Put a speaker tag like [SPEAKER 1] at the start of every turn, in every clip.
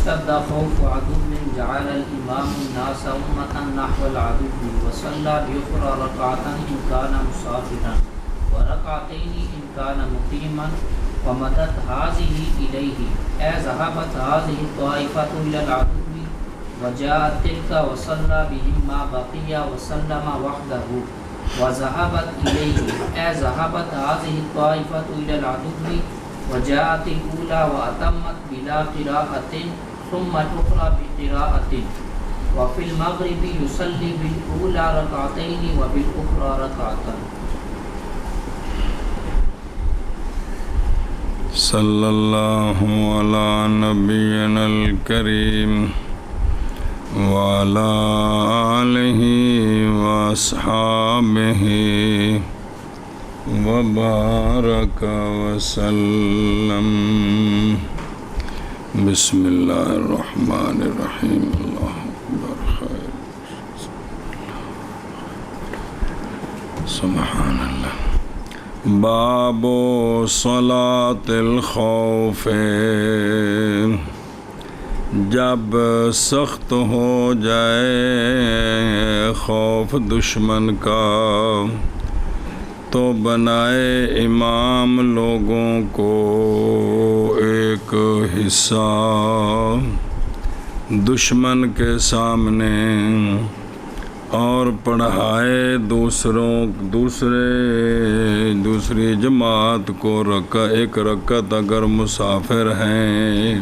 [SPEAKER 1] اشتد خوف عدو جعل الإمام الناس أمة نحو العدو وصلى بأخرى ركعة إن كان مسافرا وركعتين إن كان مقيما ومدت هذه إليه ذهبت هذه الطائفة إلى العدو وجاءت تلك وصلى بهم ما بقي وسلم وحده وذهبت إليه ذهبت هذه الطائفة إلى العدو وجاءت الأولى وأتمت بلا قراءة ثم الأخرى بقراءة وفي المغرب يصلي بالأولى ركعتين وبالأخرى ركعة.
[SPEAKER 2] صلی اللہ علی نبینا الکریم وعلی آلہ واصحابہ وبارک وسلم. بسم اللہ الرحمن الرحیم. اللہ اکبر. خیر. سبحان اللہ. باب صلاۃ الخوف. جب سخت ہو جائے خوف دشمن کا تو بنائے امام لوگوں کو ایک حصہ دشمن کے سامنے اور پڑھائے دوسری جماعت کو ایک رکعت اگر مسافر ہیں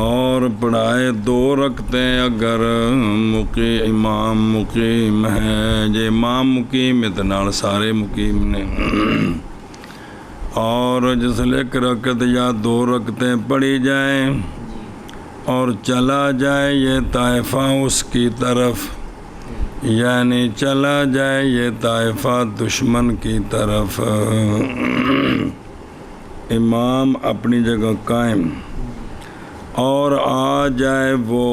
[SPEAKER 2] اور پڑھائے 2 رکعتیں اگر امام مقیم ہیں. جے امام مقیم اتنا سارے مقیم نے اور جس لئے 1 رکعت یا 2 رکعتیں پڑھی جائیں اور چلا جائے یہ طائفہ اس کی طرف، یعنی چلا جائے یہ طائفہ دشمن کی طرف، امام اپنی جگہ قائم اور آ جائے وہ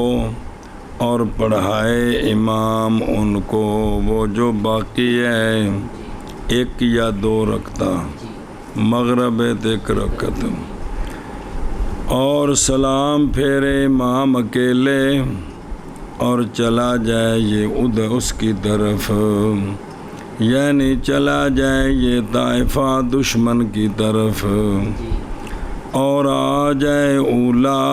[SPEAKER 2] اور پڑھائے امام ان کو وہ جو باقی ہے 1 یا 2 رکعت، مغرب 1 رکعت، اور سلام پھیرے امام اکیلے اور چلا جائے یہ اس کی طرف، یعنی چلا جائے یہ طائفہ دشمن کی طرف اور آ جائے اولا.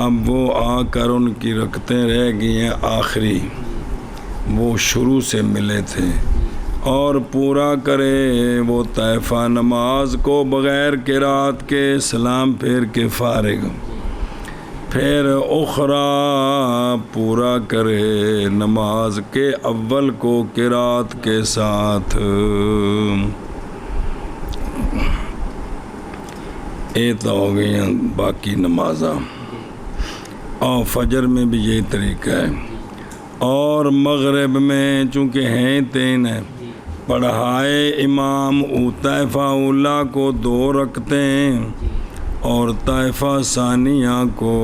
[SPEAKER 2] اب وہ آ کر ان کی رکعتیں رہ گئی ہیں آخری، وہ شروع سے ملے تھے، اور پورا کرے وہ طائفہ نماز کو بغیر قرات کے سلام پھیر کے فارغ، پھر اخرى پورا کرے نماز کے اول کو قرات کے ساتھ. یہ تو ہو گئی ہیں باقی نمازاں، اور فجر میں بھی یہی طریقہ ہے، اور مغرب میں چونکہ ہیں 3 ہیں، پڑھائے امام طائفہ اولا کو 2 رکعتیں اور طائفہ ثانیہ کو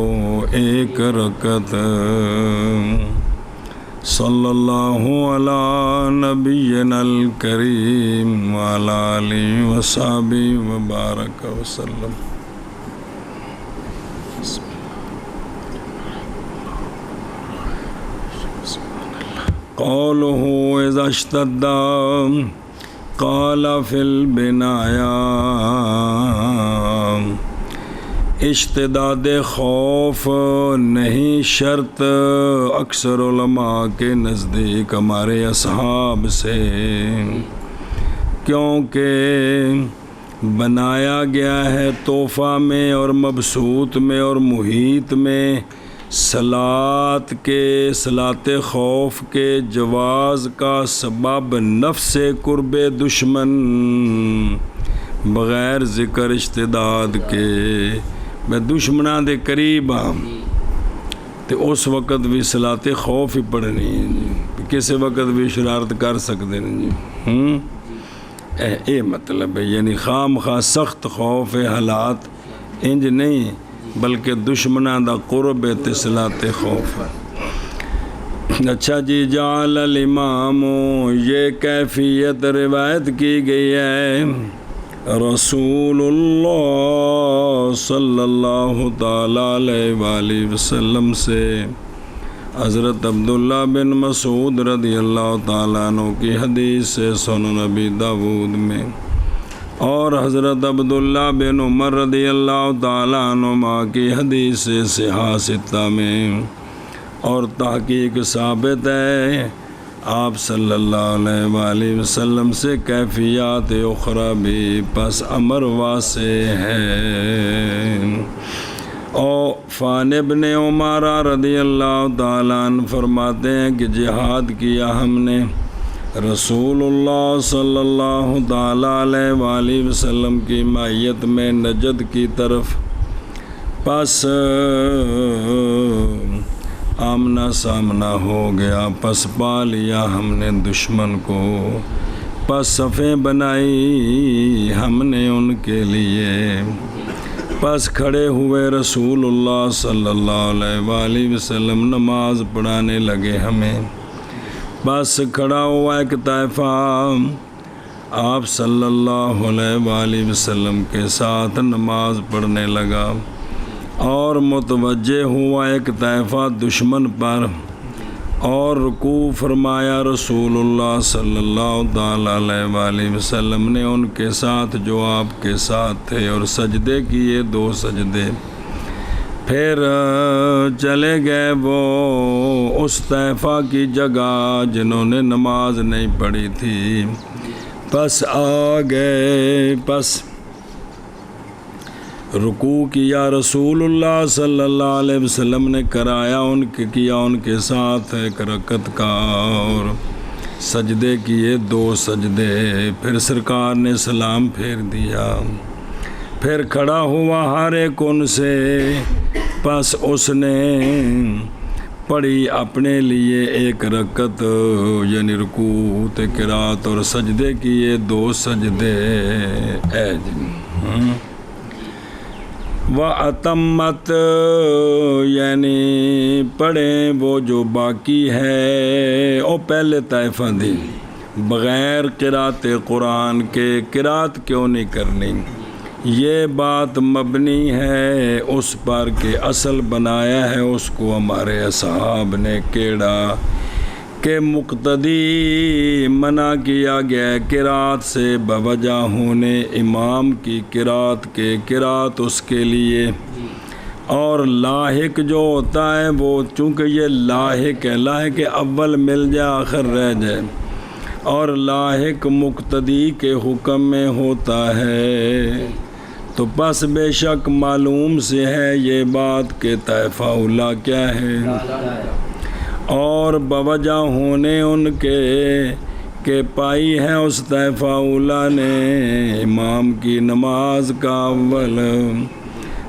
[SPEAKER 2] 1 رکعت. صلی اللہ علی نبینا الکریم وعلی آلہ وصحبہ وبارک وسلم. قولہ اذا اشتد قال فی البنایا. اشتداد خوف نہیں شرط اکثر علماء کے نزدیک ہمارے اصحاب سے، کیونکہ بنایا گیا ہے تحفہ میں اور مبسوط میں اور محیط میں صلاۃ خوف کے جواز کا سبب نفس قرب دشمن بغیر ذکر اشتداد کے. میں دشمناں دے قریب ہاں تے اس وقت بھی صلاۃ خوف ہی پڑھنی ہے جی، کسی وقت بھی شرارت کر سکتے ہیں جی. اے مطلب ہے، یعنی خام خواہ سخت خوف حالات انج نہیں بلکہ دشمناں دا قرب تے صلاۃ خوف. اچھا جی. جعل الامام، یہ کیفیت روایت کی گئی ہے رسول اللہ صلی اللہ تعالیٰ علیہ وآلہ وسلم سے حضرت عبداللہ بن مسعود رضی اللہ تعالیٰ عنہ کی حدیث سے سنن ابی داود میں، اور حضرت عبداللہ بن عمر رضی اللہ تعالیٰ عنہما کی حدیث سے صحاح ستہ میں، اور تحقیق ثابت ہے آپ صلی اللہ علیہ وآلہ وسلم سے کیفیات اخرى بھی پس امر واسع ہے۔ اور فان ابن عمر رضی اللہ تعالیٰ عنہ فرماتے ہیں کہ جہاد کیا ہم نے رسول اللہ صلی اللہ تعالیٰ علیہ وآلہ وسلم کی معیت میں نجد کی طرف، پس آمنا سامنا ہو گیا، پس پا لیا ہم نے دشمن کو، پس صفیں بنائی ہم نے ان کے لیے، پس کھڑے ہوئے رسول اللہ صلی اللہ علیہ وآلہ وسلم نماز پڑھانے لگے ہمیں، بس کھڑا ہوا ایک طائفہ آپ صلی اللہ علیہ وآلہ وسلم کے ساتھ نماز پڑھنے لگا، اور متوجہ ہوا ایک طائفہ دشمن پر، اور رکوع فرمایا رسول اللہ صلی اللہ تعالیٰ علیہ وآلہ وسلم نے ان کے ساتھ جو آپ کے ساتھ تھے، اور سجدے کیے 2 سجدے، پھر چلے گئے وہ اس طائفہ کی جگہ جنہوں نے نماز نہیں پڑھی تھی، پس آ گئے، پس رکوع کیا رسول اللہ صلی اللہ علیہ وسلم نے کرایا ان کے ساتھ ایک رکعت کا، اور سجدے کیے 2 سجدے، پھر سرکار نے سلام پھیر دیا، پھر کھڑا ہوا ہر ایک ان سے، پس اس نے پڑھی اپنے لیے ایک رکعت، یعنی رکوع تے قرات، اور سجدے کیے 2 سجدے، وَأَتَمَّتْ یعنی پڑھیں وہ جو باقی ہے، او پہلے طائفہ دی بغیر قرات قرآن کے، قرات کیوں نہیں کرنی؟ یہ بات مبنی ہے اس پر کہ اصل بنایا ہے اس کو ہمارے اصحاب نے کیڑا کہ مقتدی منع کیا گیا قرات سے بوجہ ہونے امام کی قرات کے، قرات اس کے لیے، اور لاحق جو ہوتا ہے وہ چونکہ یہ لاحق ہے، لاحق اول مل جائے آخر رہ جائے، اور لاحق مقتدی کے حکم میں ہوتا ہے، تو بس بے شک معلوم سے ہے یہ بات کہ طائفہ اولیٰ کیا ہے، اور بوجہ ہونے ان کے کہ پائی ہے اس طائفہ اولیٰ نے امام کی نماز کا اول،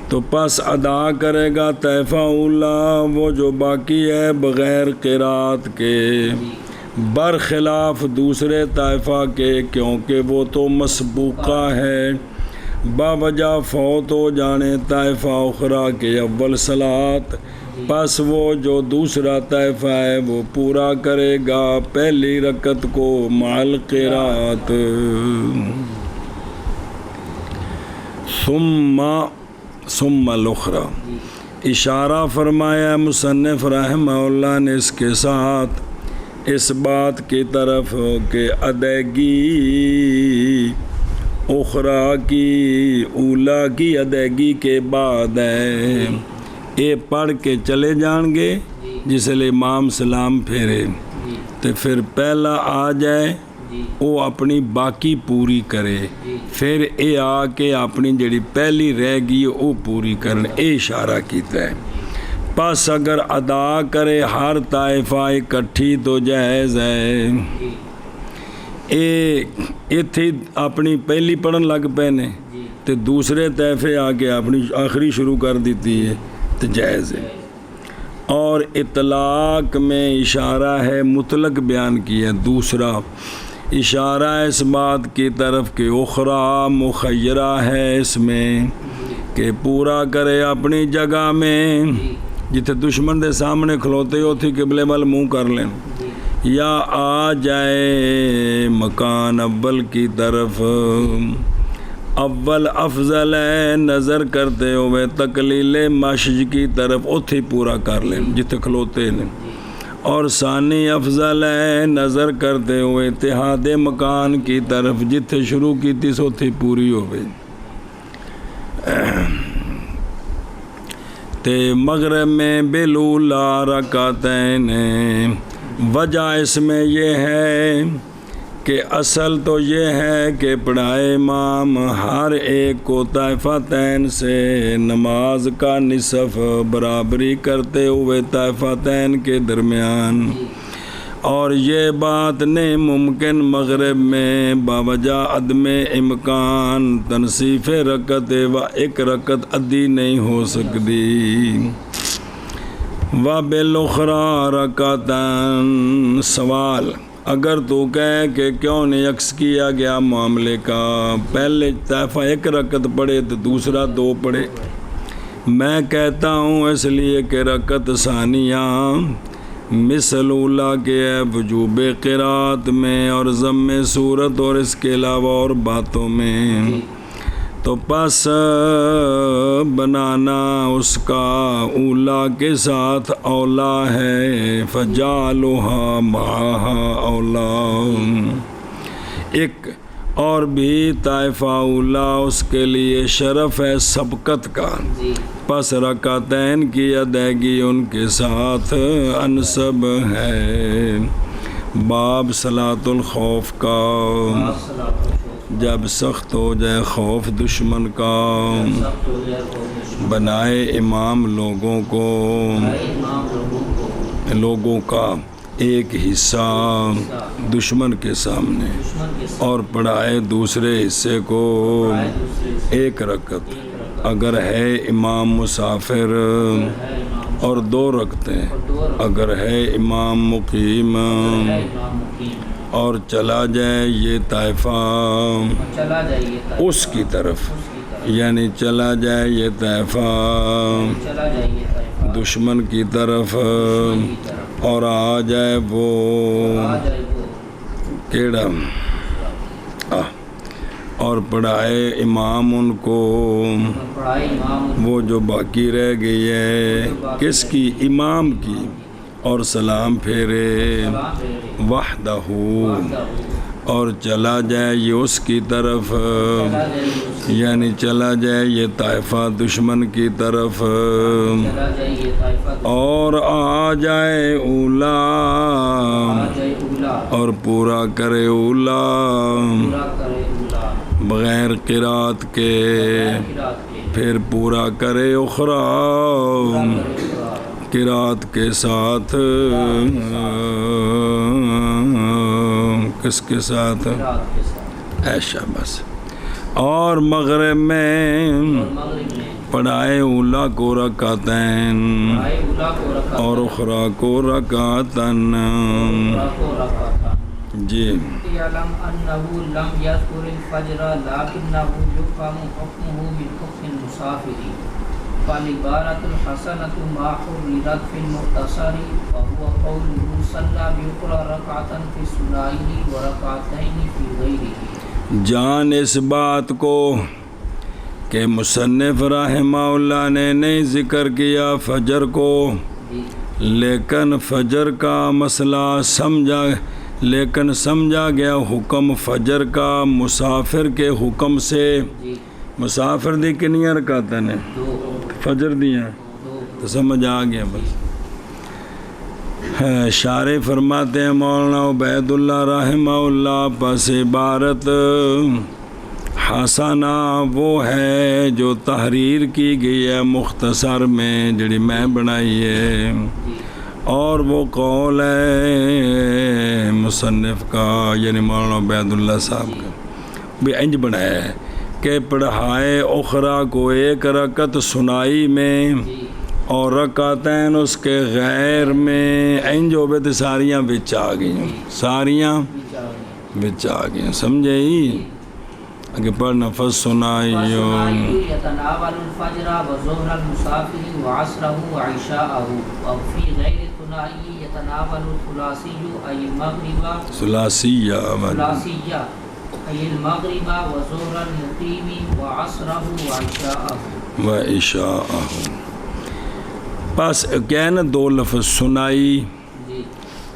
[SPEAKER 2] تو پس ادا کرے گا طائفہ اولیٰ وہ جو باقی ہے بغیر قرات کے، برخلاف دوسرے طائفہ کے، کیونکہ وہ تو مسبوقہ ہے باوجہ فوت ہو جانے طائفہ اخرى کے اول صلاۃ، پس وہ جو دوسرا طائفہ ہے وہ پورا کرے گا پہلی رکعت کو مع القرات۔ ثم الاخری، اشارہ فرمایا مصنف رحمہ اللہ نے اس کے ساتھ اس بات کی طرف کہ ادائیگی اخری کی، اولیٰ کی ادائیگی کے بعد ہے، یہ پڑھ کے چلے جان گے جس لئے امام سلام پھیرے، تو پھر پہلا آ جائے وہ اپنی باقی پوری کرے، پھر اے آ کے اپنی جڑی پہلی رہ گئی وہ پوری کرنے، اے اشارہ کیتا ہے۔ پس اگر ادا کرے ہر طائفہ اکٹھی تو جائز ہے، ایتھے اپنی پہلی پڑھن لگ پے نے تو دوسرے طائفے آ کے اپنی آخری شروع کر دیتی ہے تو جائز ہے، اور اطلاق میں اشارہ ہے مطلق بیان کیا، دوسرا اشارہ اس بات کی طرف کہ اخری مخیرہ ہے اس میں کہ پورا کرے اپنی جگہ میں، جتھے دشمن دے سامنے کھلوتے ہو تھی قبلے وال منہ کر لیں، یا آ جائے مکان اول کی طرف، اول افضل ہے نظر کرتے ہوئے تقلیل مشج کی طرف اتھی پورا کر لیں جتھے کھلوتے نے، اور ثانی افضل ہے نظر کرتے ہوئے اتحاد مکان کی طرف جتھے شروع کی تھی سوتھی پوری ہوئے۔ تے مغرب میں بلولا رکعتین، وجہ اس میں یہ ہے کہ اصل تو یہ ہے کہ پڑھائے امام ہر ایک کو طائفتین سے نماز کا نصف برابری کرتے ہوئے طائفتین کے درمیان، اور یہ بات نہیں ممکن مغرب میں باوجہ عدم امکان تنصیف رکعت و ایک رکعت ادھی نہیں ہو سکتی۔ و بالاخری رکعتان، سوال اگر تو کہے کہ کیوں نہیں عکس کیا گیا معاملے کا، پہلے طائفہ ایک رکعت پڑھے تو دوسرا دو پڑھے، میں کہتا ہوں اس لیے کہ رکعت ثانیہ مثل اولا کے وجوب قرات میں اور ضم صورت اور اس کے علاوہ اور باتوں میں، تو پس بنانا اس کا اولا کے ساتھ اولا ہے، فجعلها معها اولا، ایک اور بھی طائفہ اولا اس کے لیے شرف ہے سبقت کا، پس رکعتین کی ادائیگی ان کے ساتھ انسب ہے۔ باب صلاۃ الخوف کا، جب سخت ہو جائے خوف دشمن کا، بنائے امام لوگوں کا ایک حصہ دشمن کے سامنے، اور پڑھائے دوسرے حصے کو ایک رکعت، اگر ہے امام مسافر، اور دو رکعتیں اگر ہے امام مقیم، اور چلا جائے یہ طائفہ اس کی طرف، یعنی چلا جائے یہ طائفہ دشمن کی طرف، اور آ جائے وہ کیڑا، اور پڑھائے امام ان کو وہ جو باقی رہ گئی ہے، کس کی؟ امام کی، اور سلام پھیرے وحدہ، اور چلا جائے یہ اس کی طرف، یعنی چلا جائے یہ طائفہ دشمن کی طرف، اور آ جائے اولا، اور پورا کرے اولا بغیر قرات کے، پھر پورا کرے اخری قرات کے ساتھ، کس کے ساتھ؟ ایشا بس۔ اور مغرب میں پڑھائے اولا کو رکعتین اور اخری کو رکعتن، جی۔
[SPEAKER 1] يعلم أنه لم يذكر الفجر لكنه يفهم حكمه من حكم المسافر، فالعبارة الحسنة ما حررت في المختصر، وهو قوله صلى بأخرى ركعة في الثنائي وركعتين في غيره۔
[SPEAKER 2] جان اس بات کو کہ مصنف رحمہ اللہ نے نہیں ذکر کیا فجر کو، لیکن فجر کا مسئلہ سمجھا گیا حکم فجر کا مسافر کے حکم سے۔ مسافر دی کنیاں رکعتیں نے؟ فجر دیاں، تو سمجھ آ گیا بس۔ شارح فرماتے ہیں مولانا عبید اللہ رحمہ اللہ، پس عبارت حسنہ وہ ہے جو تحریر کی گئی ہے مختصر میں، جڑی میں بنائی ہے، اور وہ قول ہے مصنف کا، یعنی مولانا عبید اللہ صاحب کا، بھی انج بنایا ہے کہ پڑھائے اخرا کو ایک رکعت سنائی میں اور رکعتین اس کے غیر میں، انج ہوئے تو ساریاں بچ آ گئیں، ساریاں بچ آ گئیں، سمجھے ہی؟ کہ پڑھنا فالثنائیو
[SPEAKER 1] يتناول الفجر وظهر المسافر وعصره وعشاءه، وفي غير الثنائي يتناول الثلاثي أي المغرب،
[SPEAKER 2] ثلاثیہ
[SPEAKER 1] ای المغرب وظہر المقیم وعصرہ وعشاءہ
[SPEAKER 2] وعشاءہ. پس کیا ہے نا دو لفظ سنائی.
[SPEAKER 1] جی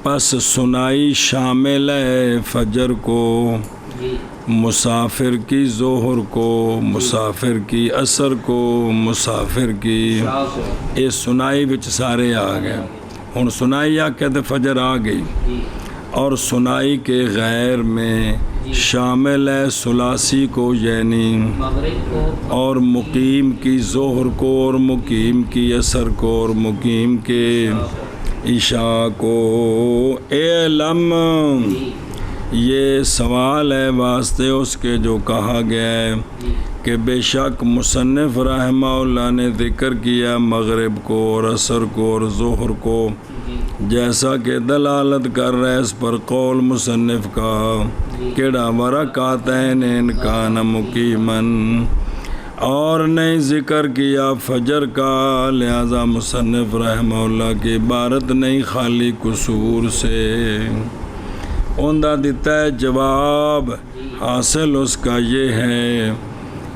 [SPEAKER 2] پس سنائی شامل ہے فجر کو،
[SPEAKER 1] جی
[SPEAKER 2] مسافر کی ظہر کو، مسافر کی عصر کو، مسافر کی
[SPEAKER 1] شاہ کو.
[SPEAKER 2] یہ سنائی وچ سارے آ گئے. ہن سنائی آ کے تے فجر آ گئی.
[SPEAKER 1] جی
[SPEAKER 2] اور سنائی کے غیر میں شامل ہے ثلاثی کو یعنی
[SPEAKER 1] مغرب کو
[SPEAKER 2] اور مقیم کی ظہر کو اور مقیم کی عصر کو اور مقیم کے عشاء کو. اعلم یہ سوال ہے واسطے اس کے جو کہا گیا ہے کہ بے شک مصنف رحمہ اللہ نے ذکر کیا مغرب کو اور عصر کو اور ظہر کو، جیسا کہ دلالت کر رہا ہے اس پر قول مصنف کا کیڑا ورکعتین ان کان مقیمن، اور نہیں ذکر کیا فجر کا، لہذا مصنف رحمہ اللہ کی عبارت نہیں خالی قصور سے. اندہ دیتا ہے جواب حاصل اس کا یہ ہے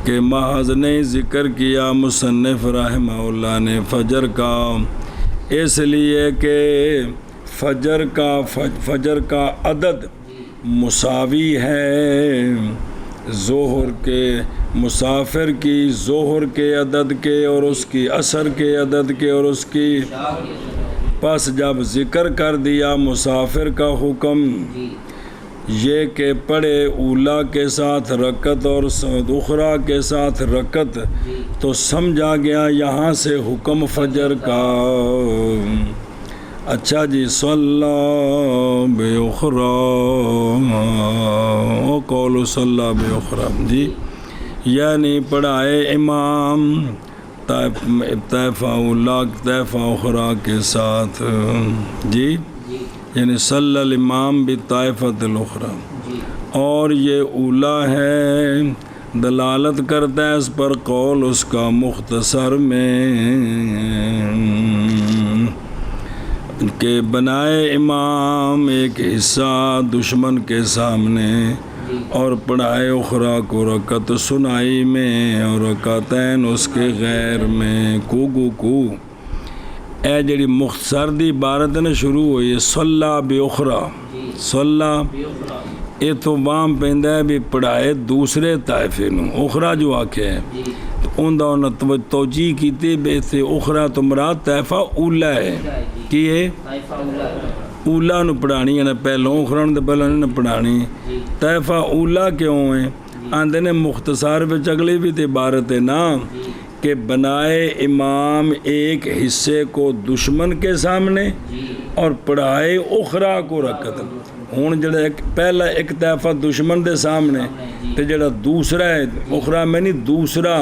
[SPEAKER 2] کہ محض نہیں ذکر کیا مصنف رحمہ اللہ نے فجر کا، اس لیے کہ فجر کا عدد مساوی ہے ظہر کے، مسافر کی ظہر کے عدد کے اور اس کی عصر کے عدد کے اور اس کی. پس جب ذکر کر دیا مسافر کا حکم یہ کہ پڑھے اولا کے ساتھ رکعت اور اخرى کے ساتھ رکعت، تو سمجھا گیا یہاں سے حکم فجر کا. اچھا جی صلی بأخرى وقول صلی بأخرى جی یعنی پڑھائے امام طائفہ اولا طائفہ اخرى کے ساتھ جی، یعنی صلی الامام بطائفۃ الاخرى. اور یہ اولا ہے دلالت کرتا ہے اس پر قول اس کا مختصر میں کہ بنائے امام ایک حصہ دشمن کے سامنے اور پڑھائے اخرى کو رکعت سنائی میں اور رکعتین اس کے غیر میں. کو اے جڑی مختصر دی عبارت نے شروع ہوئی ہے صلی بأخرى، صلی یہ تو وام پیندا ہے بھی پڑھائے دوسرے طائفے نو. اخرى جو آکھے ہے اندہ انہوں توجیہ کیتے بے سے اخرى تو مراد طائفہ اولا ہے کی ہے اولا نو پڑھانی ہے نا پہلوں اخرى نو پہلوں نے پڑھانی. طائفہ اولا کیوں ہیں آندھے نے مختصر وچ اگلی بھی تے عبارت ہے نا کہ بنائے امام ایک حصے کو دشمن کے سامنے اور پڑھائے اخرى کو رکعت. ہوں جڑا پہلا ایک طائفہ دشمن دے سامنے تے جڑا دوسرا ہے اخرى میں نہیں دوسرا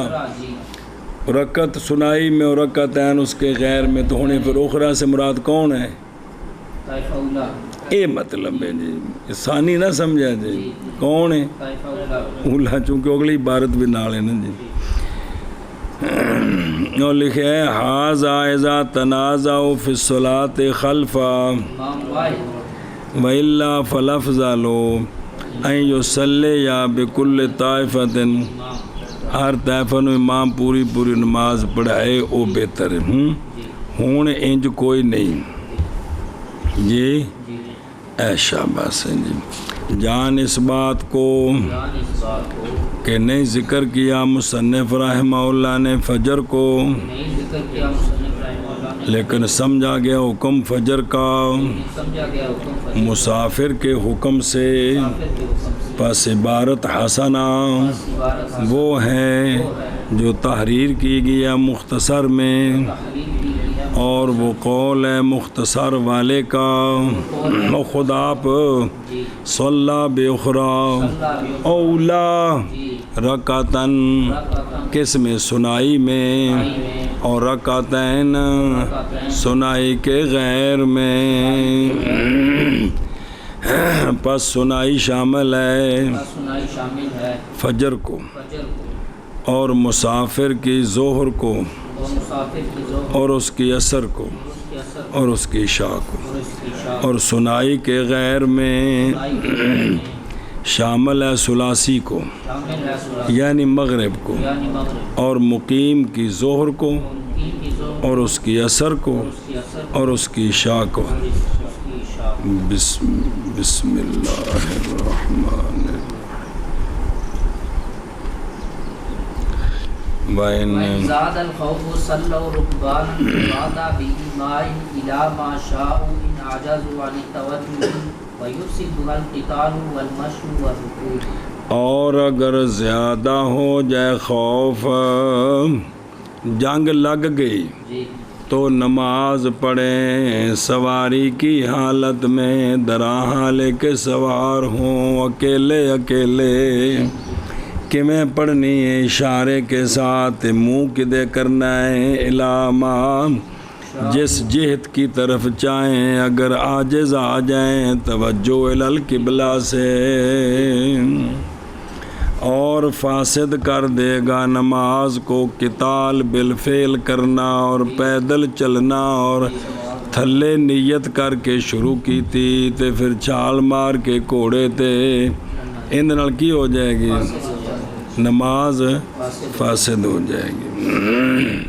[SPEAKER 2] رکعت سنائی میں اور رکعتین اس کے غیر میں، تو ہونے پھر اخرى سے مراد کون ہے؟ اے مطلب ہے جی ثانی نہ سمجھا جی کون ہے اولا، چونکہ اگلی عبارت بھی نال ہے نا جی. اور لکھے ہے ھذا اذا تنازعوا فی الصلاۃ خلفا وإلا فالافضل ان یصلی بکل طائفۃ، ہر طائفہ نو امام پوری نماز پڑھائے او بہتر ہے. ہوں انج کوئی نہیں جی اے شاباش ہے جی. جان اس بات کو کہ نہیں ذکر کیا مصنف رحمہ اللہ نے فجر کو، لیکن سمجھا گیا حکم فجر کا مسافر کے حکم سے. پس عبارت حسنہ وہ ہے جو تحریر کی گیا مختصر میں، اور وہ قول ہے مختصر والے کا. خود آپ صلی بأخرى اولا رکعتن کس میں سنائی میں اور رکعتین سنائی کے غیر میں. پس سنائی شامل ہے فجر کو اور مسافر کی ظہر کو اور اس کی عصر کو اور اس کی عشاء کو، اور سنائی کے غیر میں شامل ہے ثلاثی کو
[SPEAKER 1] شامل ہے ثلاثی
[SPEAKER 2] یعنی مغرب کو
[SPEAKER 1] یعنی مغرب
[SPEAKER 2] اور مقیم کی ظہر کو
[SPEAKER 1] مقیم کی ظہر
[SPEAKER 2] اور اس کی اثر کو
[SPEAKER 1] اس کی اثر
[SPEAKER 2] اور اس کی عشاء کو
[SPEAKER 1] اور اس کی عشاء
[SPEAKER 2] بسم اللہ الرحمن
[SPEAKER 1] وَإِنْ زَادَ الْخَوْفُ صَلَّوْا رُكْبَانًا فُرَادًا بِإِيمَاءٍ إِلَى مَا شَاءُوا إِنْ عَجَزُوا عَنِ التَّوَجُّهِ وَيُفْسِدُهَا الْقِتَالُ وَالْمَشْيُ وَالرُّكُوعُ
[SPEAKER 2] اور اگر زیادہ ہو جائے خوف جنگ لگ گئی
[SPEAKER 1] جی
[SPEAKER 2] تو نماز پڑھیں سواری کی حالت میں دراہاں لے کے سوار ہوں اکیلے کہ میں پڑھنی ہے اشارے کے ساتھ منہ کدے کرنا ہے علامہ جس جہت کی طرف چاہیں اگر عاجز آ جائیں توجہ القبلہ سے اور فاسد کر دے گا نماز کو قتال بالفعل کرنا اور پیدل چلنا اور تھلے نیت کر کے شروع کی تھی تے پھر چھال مار کے کوڑے تے ان نال کی ہو جائے گی نماز فاسد ہو جائے گی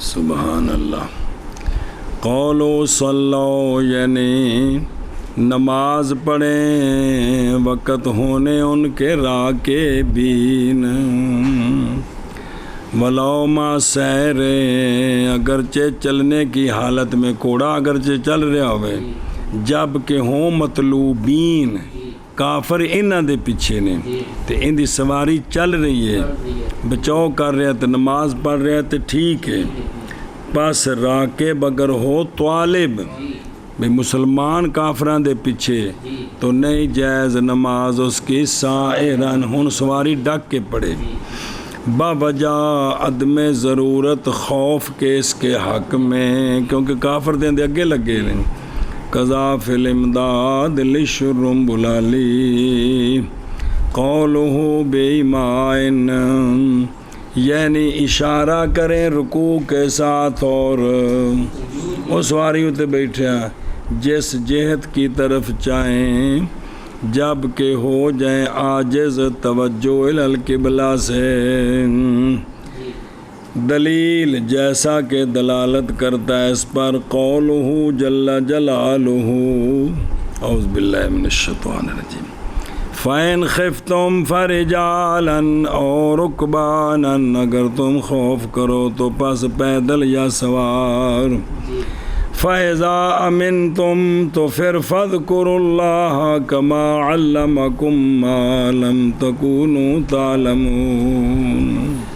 [SPEAKER 2] سبحان اللہ قولو صلو یعنی نماز پڑھیں وقت ہونے ان کے راکبین ولو ما سیریں اگرچہ چلنے کی حالت میں کوڑا اگرچہ چل رہا ہوئے جب کہ ہوں مطلوبین کافر انہاں دے پیچھے نے تے ان دی سواری چل رہی ہے بچاؤ کر رہا تو نماز پڑھ رہا تو ٹھیک ہے پس راکب اگر ہو طالب بھئی مسلمان کافران دے پیچھے تو نہیں جائز نماز اس کی سائران ہن سواری ڈک کے پڑے باوجہ عدم ضرورت خوف کے اس کے حق میں کیونکہ کافر دے اگے لگے رہیں قضا فی الامداد لشرم بلالی قولہ بیمائن یعنی اشارہ کریں رکوع کے ساتھ اور وہ سواری ہوتے بیٹھے جس جہت کی طرف چاہیں جب کہ ہو جائیں عاجز توجہ القبلہ سے دلیل جیسا کہ دلالت کرتا ہے اس پر قولہ جل جلالہ اعوذ باللہ من الشیطان الرجیم فَإِنْ خِفْتُمْ فَرِجَالًا اور رُكْبَانًا اگر تم خوف کرو تو پس پیدل یا سوار فَإِذَا أَمِنْتُمْ تو پھر فَاذْكُرُوا اللَّهَ كَمَا عَلَّمَكُمْ مَا لَمْ تَكُونُوا تَعْلَمُونَ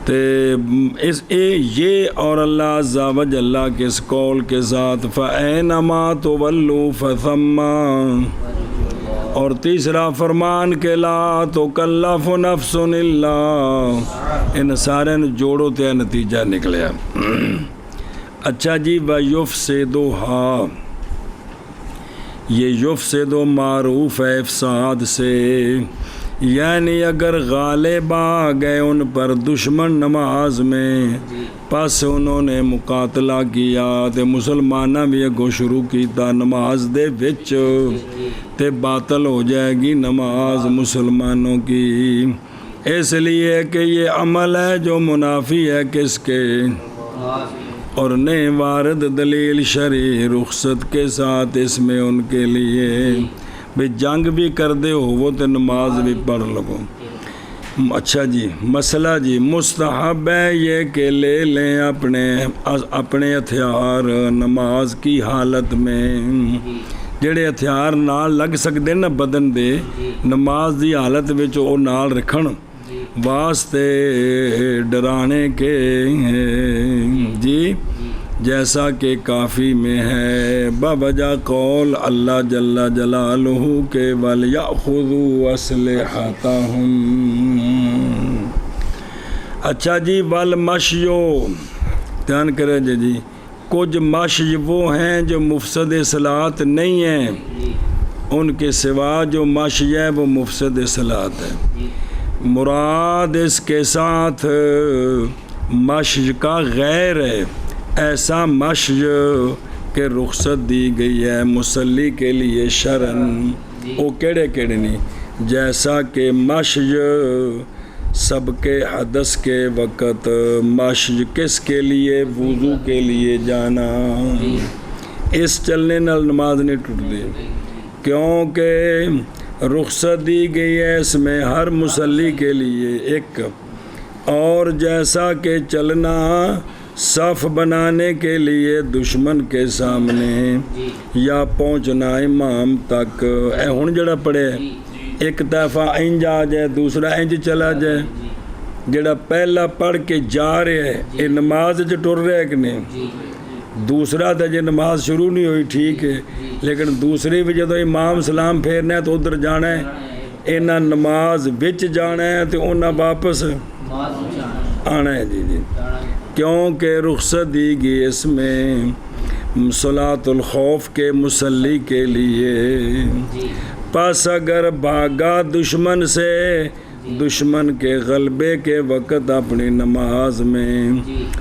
[SPEAKER 2] یہ اور اللہ عز و جل کے اس قول کے ساتھ فَأَيْنَمَا تُوَلُّوا فَثَمَّ اور تیسرا فرمان کے لا تُكَلَّفُ نَفْسٌ إِلَّا ان سارے جوڑو تے نتیجہ نکلیا اچھا جی وَيُفْسِدُهَا یہ یفسد معروف ہے افساد سے یعنی اگر غالب آ گئے ان پر دشمن نماز میں پس انہوں نے مقاتلہ کیا تے مسلمانہ بھی اگو شروع کیتا نماز دے وچ تے باطل ہو جائے گی نماز مسلمانوں کی اس لیے کہ یہ عمل ہے جو منافی ہے کس کے اور نہیں وارد دلیل شرعی رخصت کے ساتھ اس میں ان کے لیے بھی جنگ بھی کر دے ہو وہ تو نماز بھی پڑھ لگو اچھا جی مسئلہ جی مستحب ہے یہ کہ لے لیں اپنے ہتھیار نماز کی حالت میں جڑے ہتھیار نال لگ سکتے نا بدن دے نماز دی حالت وچ او نال رکھن واسطے ڈرانے کے جی جیسا کہ کافی میں ہے بوجہ قول اللہ جل جلالہ کے وَلْيَأْخُذُوا أَسْلِحَتَهُمْ اچھا جی والمشیو دھیان کرے جی کچھ مشی وہ ہیں جو مفسد صلاۃ نہیں ہیں ان کے سوا جو مشی ہے وہ مفسد صلاۃ ہے مراد اس کے ساتھ مشی کا غیر ہے ایسا مشی کہ رخصت دی گئی ہے مسلی کے لیے شرن او کیڑے کیڑے نہیں جیسا کہ مشج سب کے حدث کے وقت مشج کس کے لیے وضو کے لیے جانا اس چلنے نال نماز نہیں ٹوٹتی کیونکہ رخصت دی گئی ہے اس میں ہر مسلی کے لیے ایک اور جیسا کہ چلنا صف بنانے کے لیے دشمن کے سامنے یا پہنچنا امام تک اے ہن جڑا پڑھے ایک دفعہ انج آ جائے دوسرا انج چلا جائے جڑا پہلا پڑھ کے جا رہے ہے یہ نماز ٹر رہا ہے کہ نہیں دوسرا تو جی نماز شروع نہیں ہوئی ٹھیک ہے لیکن دوسری بھی جدو امام سلام پھیرنا ہے تو ادھر جانا ہے انہاں نماز وچ جانا ہے تو انہاں واپس آنا ہے جی کیونکہ رخصت دی گئی اس میں صلاۃ الخوف کے مسلی کے لیے پس اگر بھاگا دشمن سے دشمن کے غلبے کے وقت اپنی نماز میں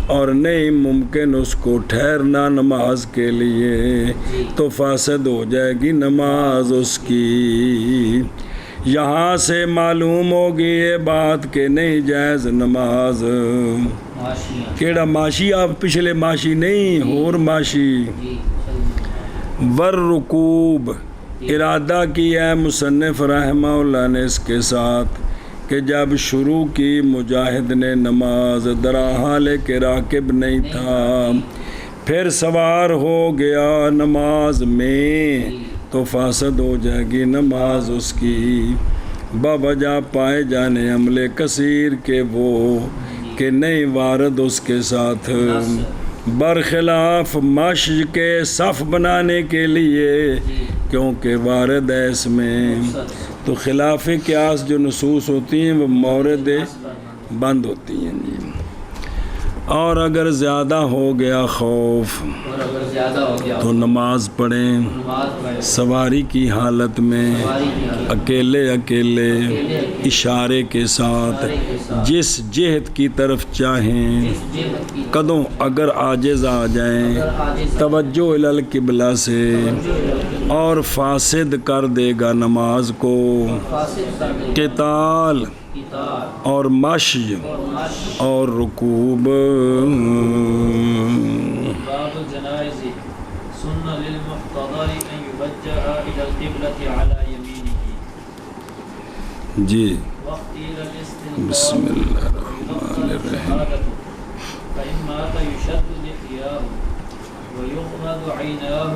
[SPEAKER 2] اور نہیں ممکن اس کو ٹھہرنا نماز کے لیے تو فاسد ہو جائے گی نماز اس کی یہاں سے معلوم ہوگی یہ بات کہ نہیں جائز نماز کیڑا ماشی آپ پچھلے ماشی نہیں اور ماشی والرکوب ارادہ کیا ہے مصنف رحمہ اللہ نے اس کے ساتھ کہ جب شروع کی مجاہد نے نماز درا حال کے راکب نہیں تھا پھر سوار ہو گیا نماز میں تو فاسد ہو جائے گی نماز اس کی بوجہ پائے جانے عمل کثیر کے وہ کہ نہیں وارد اس کے ساتھ برخلاف مشج کے صف بنانے کے لیے کیونکہ وارد ہے اس میں تو خلاف قیاس جو نصوص ہوتی ہیں وہ مورد بند ہوتی ہیں جی اور اگر زیادہ ہو گیا خوف تو نماز پڑھیں سواری کی حالت میں اکیلے اشارے کے ساتھ جس جہت کی طرف چاہیں قدوں اگر عاجز آ جائیں توجہ القبلہ سے اور فاسد کر دے گا نماز کو قتال اور مشج اور رکوب
[SPEAKER 1] باب الجنائز سنة للمحتضر أن يوجه إلى القبلة على يمينه
[SPEAKER 2] جی
[SPEAKER 1] واختير الاستنقاذ
[SPEAKER 2] بسم اللہ الرحمن الرحیم
[SPEAKER 1] فإن مات يشد لحياه ويغمض عيناه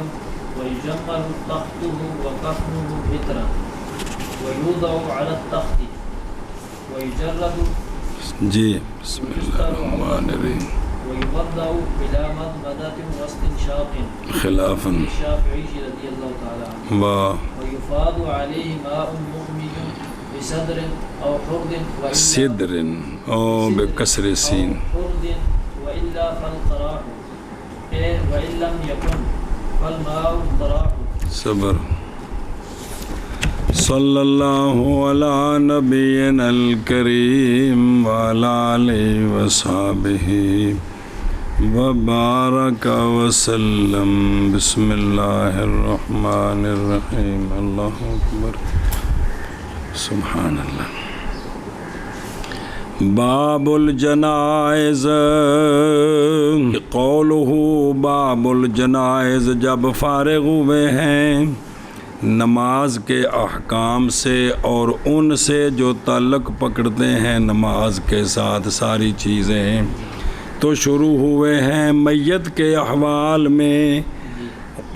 [SPEAKER 1] ويجمل تخته وكفنه بترا ويوضع على التخت ويجرد
[SPEAKER 2] جی بسم اللہ الرحمن الرحیم
[SPEAKER 1] ويوضع بلا مضمضة واستنشاق
[SPEAKER 2] خلافا
[SPEAKER 1] الشافعي رضي الله تعالى عنه ويفاض عليه ماء مغمج بصدر أو حرد
[SPEAKER 2] صدر او بكسر السين
[SPEAKER 1] حرد وإلا فالقراح وإن لم يكن فالماء القراح
[SPEAKER 2] صبر صلی اللہ علی نبینا الکریم وعلی آلہ وصحبہ وبارک وسلم بسم اللہ الرحمن الرحیم اللہ اکبر سبحان اللہ باب الجنائز قولہ باب الجنائز جب فارغ ہوئے ہیں نماز کے احکام سے اور ان سے جو تعلق پکڑتے ہیں نماز کے ساتھ ساری چیزیں تو شروع ہوئے ہیں میت کے احوال میں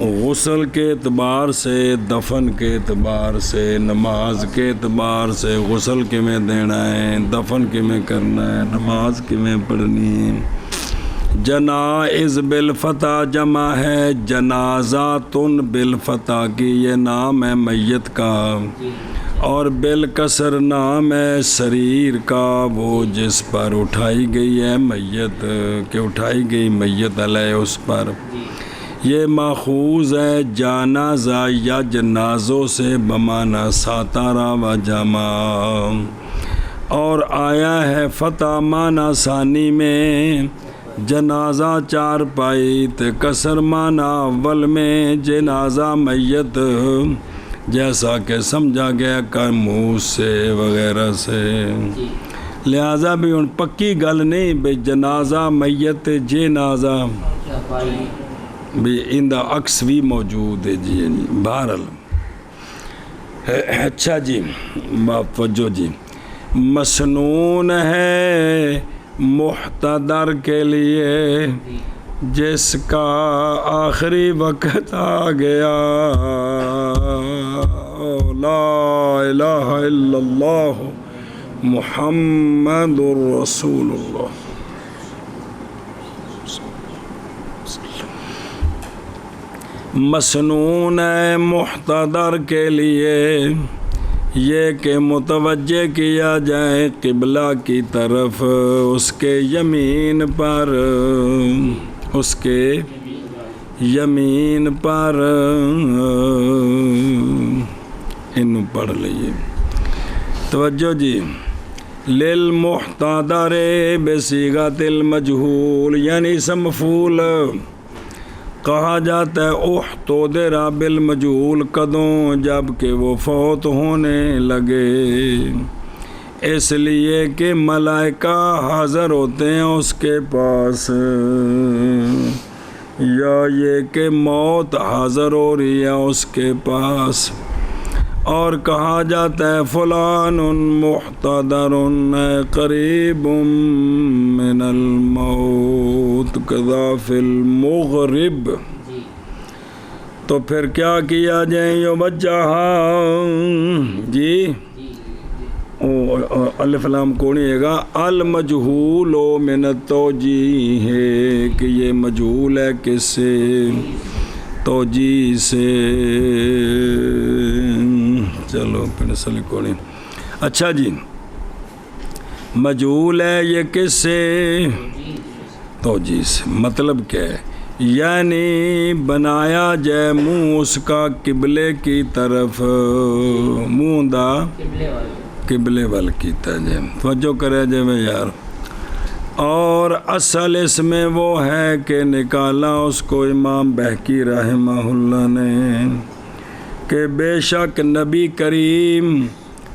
[SPEAKER 2] غسل کے اعتبار سے دفن کے اعتبار سے نماز کے اعتبار سے غسل کیویں دینا ہے دفن کیویں کرنا ہے نماز کیویں پڑھنی ہے جنائز بالفتح جمع ہے جنازاتن بالفتح کی یہ نام ہے میت کا اور بالکسر نام ہے سریر کا وہ جس پر اٹھائی گئی ہے میت کہ اٹھائی گئی میت علیہ اس پر یہ ماخوذ ہے جانازہ یا جنازوں سے بمانا ساتارہ و جمع اور آیا ہے فتح معنی ثانی میں جنازہ چار پائی تے کسر مانا اول میں جنازہ میت جیسا کہ سمجھا گیا کہ منہ سے وغیرہ سے لہذا بھی ان پکی گل نہیں بے جنازہ میت جنازہ بھی اندہ عکس بھی موجود ہے جی بہرحال اچھا جی توجہ جی مسنون ہے محتضر کے لیے جس کا آخری وقت آ گیا لا الہ الا اللہ محمد رسول اللہ مسنون محتضر کے لیے یہ کہ متوجہ کیا جائے قبلہ کی طرف اس کے یمین پر اس کے یمین پر انہوں پڑھ لئیے توجہ جی للمحتضر بصیغۃ المجہول یعنی اسم مفعول کہا جاتا ہے احتضر بالمجہول کدوں جب کہ وہ فوت ہونے لگے اس لیے کہ ملائکہ حاضر ہوتے ہیں اس کے پاس یا یہ کہ موت حاضر ہو رہی ہے اس کے پاس اور کہا جاتا ہے فلان محتضر قریب من الموت کذا فی المغرب تو پھر کیا کیا جائے یہ بچہ جی الف لام کونی ہے گا المجہول من التوجیہ ہے کہ یہ مجہول ہے کس سے توجیہ سے چلو پنسل کونی اچھا جی مجہول ہے یہ کس سے توجیہ سے مطلب کیا ہے یعنی بنایا جائے منہ اس کا قبلے کی طرف منہ دا قبلے وال کیتا جائے توجہ کرے جائے میں یار اور اصل اس میں وہ ہے کہ نکالا اس کو امام بہقی رحمہ اللہ نے کہ بے شک نبی کریم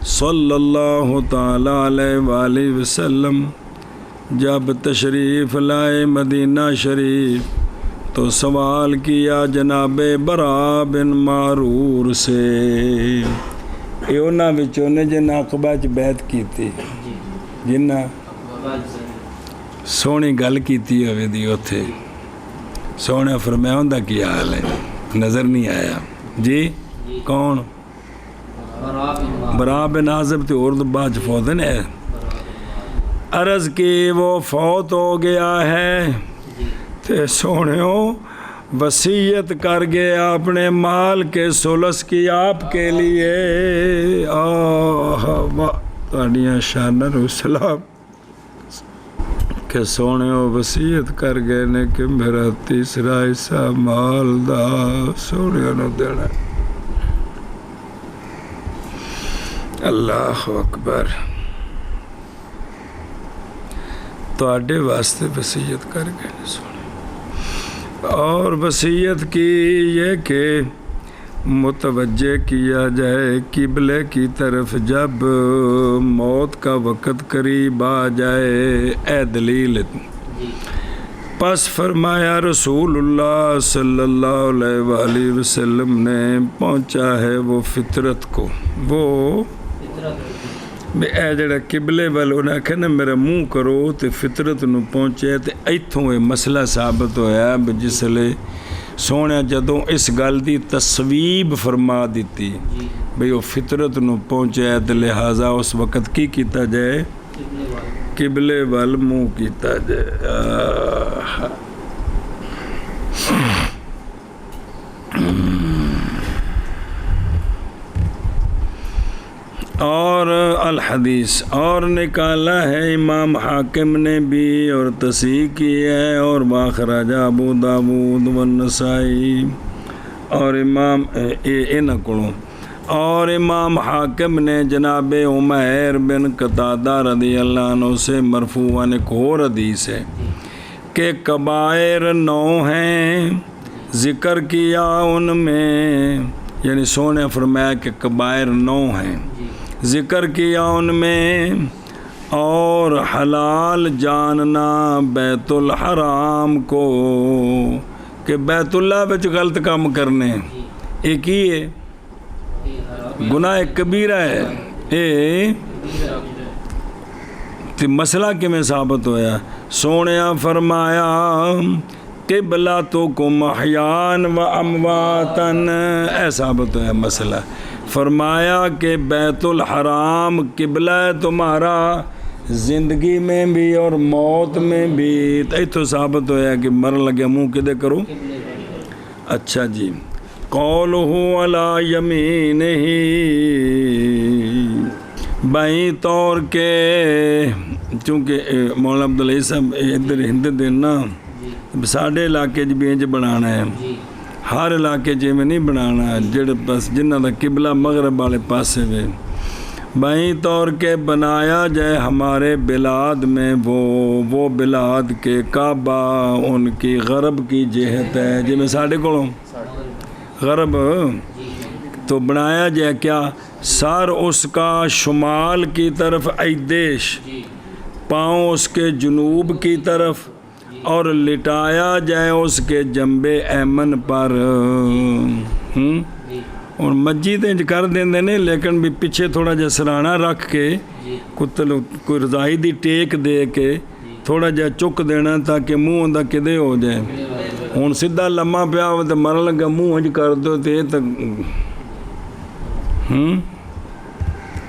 [SPEAKER 2] صلی اللہ تعالیٰ علیہ وآلہ وسلم جب تشریف لائے مدینہ شریف تو سوال کیا جناب برا بن معرور سے یہ انہاں وچوں نے جنہاں عقبہ چ بیعت کیتی جنہاں سونی گل کیتی ہوئے دی اتھے سونے فرمایا ہوندا کی حال ہے نظر نہیں آیا جی کون برا بن عازب تے اور بعد فوت ہے عرض کی وہ فوت ہو گیا ہے تے سونےو وصیت کر گیا اپنے مال کے سلس کی آپ کے لیے تاڑیاں شانر سلام کہ سونے وصیت کر گئے نے کہ میرا تیسرا حصہ مال دا سونے نو دینا اللہ اکبر تو آڈے واسطے وصیت کر گئے نے سونے اور وصیت کی یہ کہ متوجہ کیا جائے قبلے کی طرف جب موت کا وقت قریب آ جائے اے دلیل پس فرمایا رسول اللہ صلی اللہ علیہ وآلہ وسلم نے پہنچا ہے وہ فطرت کو وہ اے جڑا قبلے والوں نے کہا نا میرا منہ کرو تے فطرت نو پہنچے تے ایتھوں یہ مسئلہ ثابت ہویا جس لئے سونے جدوں اس گل دی تصویب فرما دیتی بھئی وہ فطرت نو پہنچے تے لہٰذا اس وقت کی کیتا جائے قبلے وال منہ کیتا جائے اور الحدیث اور نکالا ہے امام حاکم نے بھی اور تصحیح کی ہے اور باخراج ابو داود والنسائی اور امام حاکم نے جناب عمیر بن قتادہ رضی اللہ عنہ سے مرفوعاً ایک اور حدیث ہے کہ کبائر 9 ہیں ذکر کیا ان میں، یعنی سونے فرمایا کہ کبائر 9 ہیں ذکر کیا ان میں، اور حلال جاننا بیت الحرام کو کہ بیت اللہ بچ غلط کام کرنے ایک ہی ہے گناہ کبیرہ ہے۔ تے مسئلہ کیویں ثابت ہویا؟ سونیا فرمایا قبلتکم احیان و امواتن، اے ثابت ہویا مسئلہ، فرمایا کہ بیت الحرام قبلہ ہے تمہارا زندگی میں بھی اور موت میں بھی۔ تو ثابت ہویا کہ مرن لگے منہ کدے کرو۔ اچھا جی، قولہ علی یمینہ، بائیں طور کے، چونکہ مولانا عبدالعزیز صاحب ادھر ہند دینا ساڑھے علاقے بھی انج بنانا ہے، ہر علاقے میں نہیں بنانا، جڑے بس جنہ دا قبلہ مغرب والے پاسے میں بائیں طور کے بنایا جائے ہمارے بلاد میں وہ بلاد کے کعبہ ان کی غرب کی جہت ہے، جی میں ساڑھے کو غرب تو بنایا جائے کیا سر اس کا شمال کی طرف ایدیش، پاؤں اس کے جنوب کی طرف، اور لٹایا جائے اس کے جنب ایمن پر، اور مسجد انج کر دیندے نے لیکن بھی پیچھے تھوڑا جا سرانہ رکھ کے کوئی رضائی دی ٹیک دے کے تھوڑا جا چک دینا تاکہ منہ اندہ کدے ہو جائے۔ ہوں سیدھا لمحہ پیا ہو تو مرن لگا منہ انج کر دو تے تک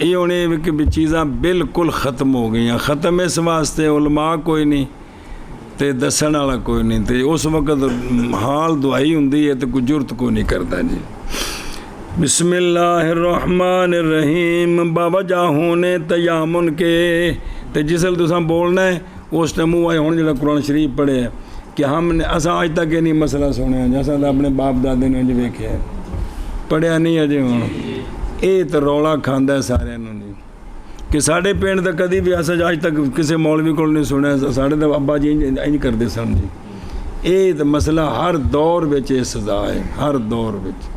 [SPEAKER 2] یہ ہونے کہ بھی چیزاں بالکل ختم ہو گئی ہیں۔ ختم اس واسطے علماء کوئی نہیں تے دسن والا کوئی نہیں، تے اس وقت حال دعائی ہوندی ہے تے کوئی جرت کوئی نہیں کرتا جی۔ بسم اللہ الرحمن الرحیم، باوجہ ہونے تیامن کے، تے جسل تو سام بولنا ہے اس ٹائم منہ آئے ہونے جڑا قرآن شریف پڑھے ہے کہ ہم نے اساں آج تک یہ نہیں مسئلہ سنے ہیں، جیسا اپنے باپ دادے نے جو ویکھے ہے پڑھیا نہیں اجے ہوں، یہ تو رولا کھاندا ہے سارے نوں جی کہ ساڑھے پینڈ تک کدی بھی ایسا آج تک کسی مولوی کو نہیں سنیا، ساڑھے تو ابا جی انج کرتے سن جی۔ یہ تو مسئلہ ہر دور وچ سزا ہے، ہر دور وچ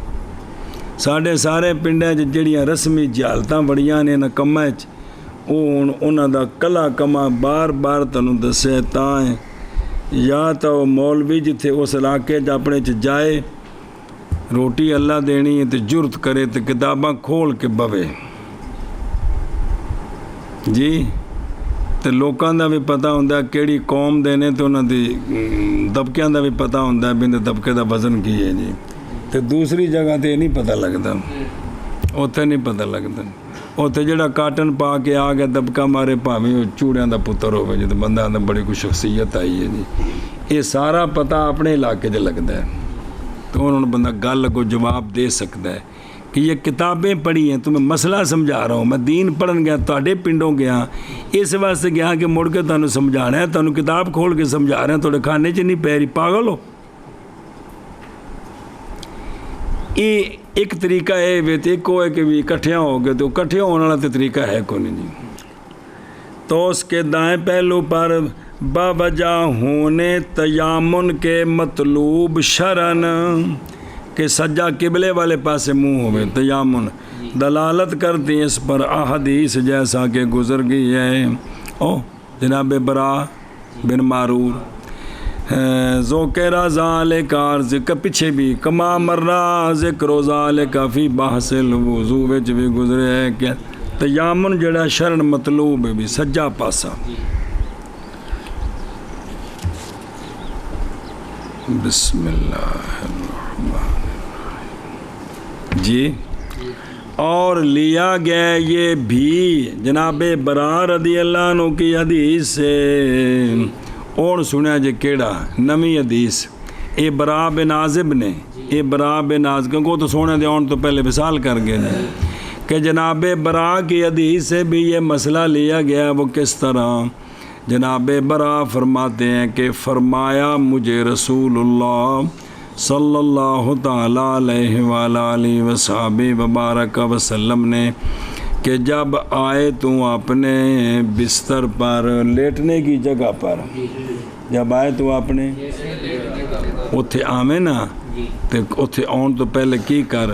[SPEAKER 2] ساڑھے سارے پنڈاں جڑیاں رسمی جہالتاں بڑیاں نے انہاں کماں وچ انہاں دا کلا کما بار بار تانوں دسے تاں یا تو مولوی جتھے اس علاقے اپنے جائے روٹی اللہ دینی ہے تو جرت کرے تو کتاباں کھول کے بوے جی، تو لوکاں دا بھی پتہ ہوندا کیڑی قوم دے نے تو انہاں دی طبقیاں دا بھی پتہ ہوندا بندے طبقے دا وزن کی ہے جی، تو دوسری جگہ تے نہیں پتہ لگتا، اوتھے نہیں پتہ لگتا، اوتھے جڑا کاٹن پا کے آ گیا دبکا مارے پاویں چوڑیاں دا پتر ہوے جی تو بندہ آندا بڑی کوئی شخصیت آئی ہے جی، یہ سارا پتہ اپنے علاقے تے لگتا ہے تو انہوں نے بندہ گل کو جواب دے سکتا ہے کہ یہ کتابیں پڑھی ہیں، تمہیں مسئلہ سمجھا رہا ہوں، میں دین پڑھن گیا تواڈے پنڈوں گیا اس واسطے گیا کہ مڑ کے تانوں سمجھانا ہے، تانوں کتاب کھول کے سمجھا رہے ہیں، تواڈے کھانے چ نہیں پی رہی، پاگل ہو۔ یہ ایک طریقہ ہے ویت ایک ہے کہ بھی اکٹھیاں ہو گئے تو اکٹھے ہونے والا تو طریقہ ہے کوئی نہیں جی۔ تو اس کے دائیں پہلو پر باوجہ ہونے تیامن کے مطلوب شرن کہ سجا قبلے والے پاسے منہ ہوئے، تیامن دلالت کرتی اس پر احادیث جیسا کہ گزر گئی ہے۔ جناب برا بن معرور ذکر ذالک ذکر پیچھے بھی کما مرہ ذکر ذالک فی بحث الوضو وچ بھی گزرے ہے کہ تیامن جڑا شرن مطلوب ہے بھی سجا پاسا۔ بسم اللہ الرحمن الرحیم جی، اور لیا گیا یہ بھی جناب برا رضی اللہ عنہ کی حدیث سے، اور سنیا جی کیڑا نمی حدیث اے برا بن عازب نے، اے برا بن عازب کو تو سونے دے آن تو پہلے وصال کر گئے جی کہ جناب برا کی حدیث سے بھی یہ مسئلہ لیا گیا۔ وہ کس طرح؟ جناب برا فرماتے ہیں کہ فرمایا مجھے رسول اللہ صلی اللہ تعالیٰ علیہ وآلہ وصحبہ وبارک وسلم نے کہ جب آئے تو اپنے بستر پر لیٹنے کی جگہ پر جب آئے تو اپنے اتھے آویں نا تے اتھے آن تو پہلے کی کر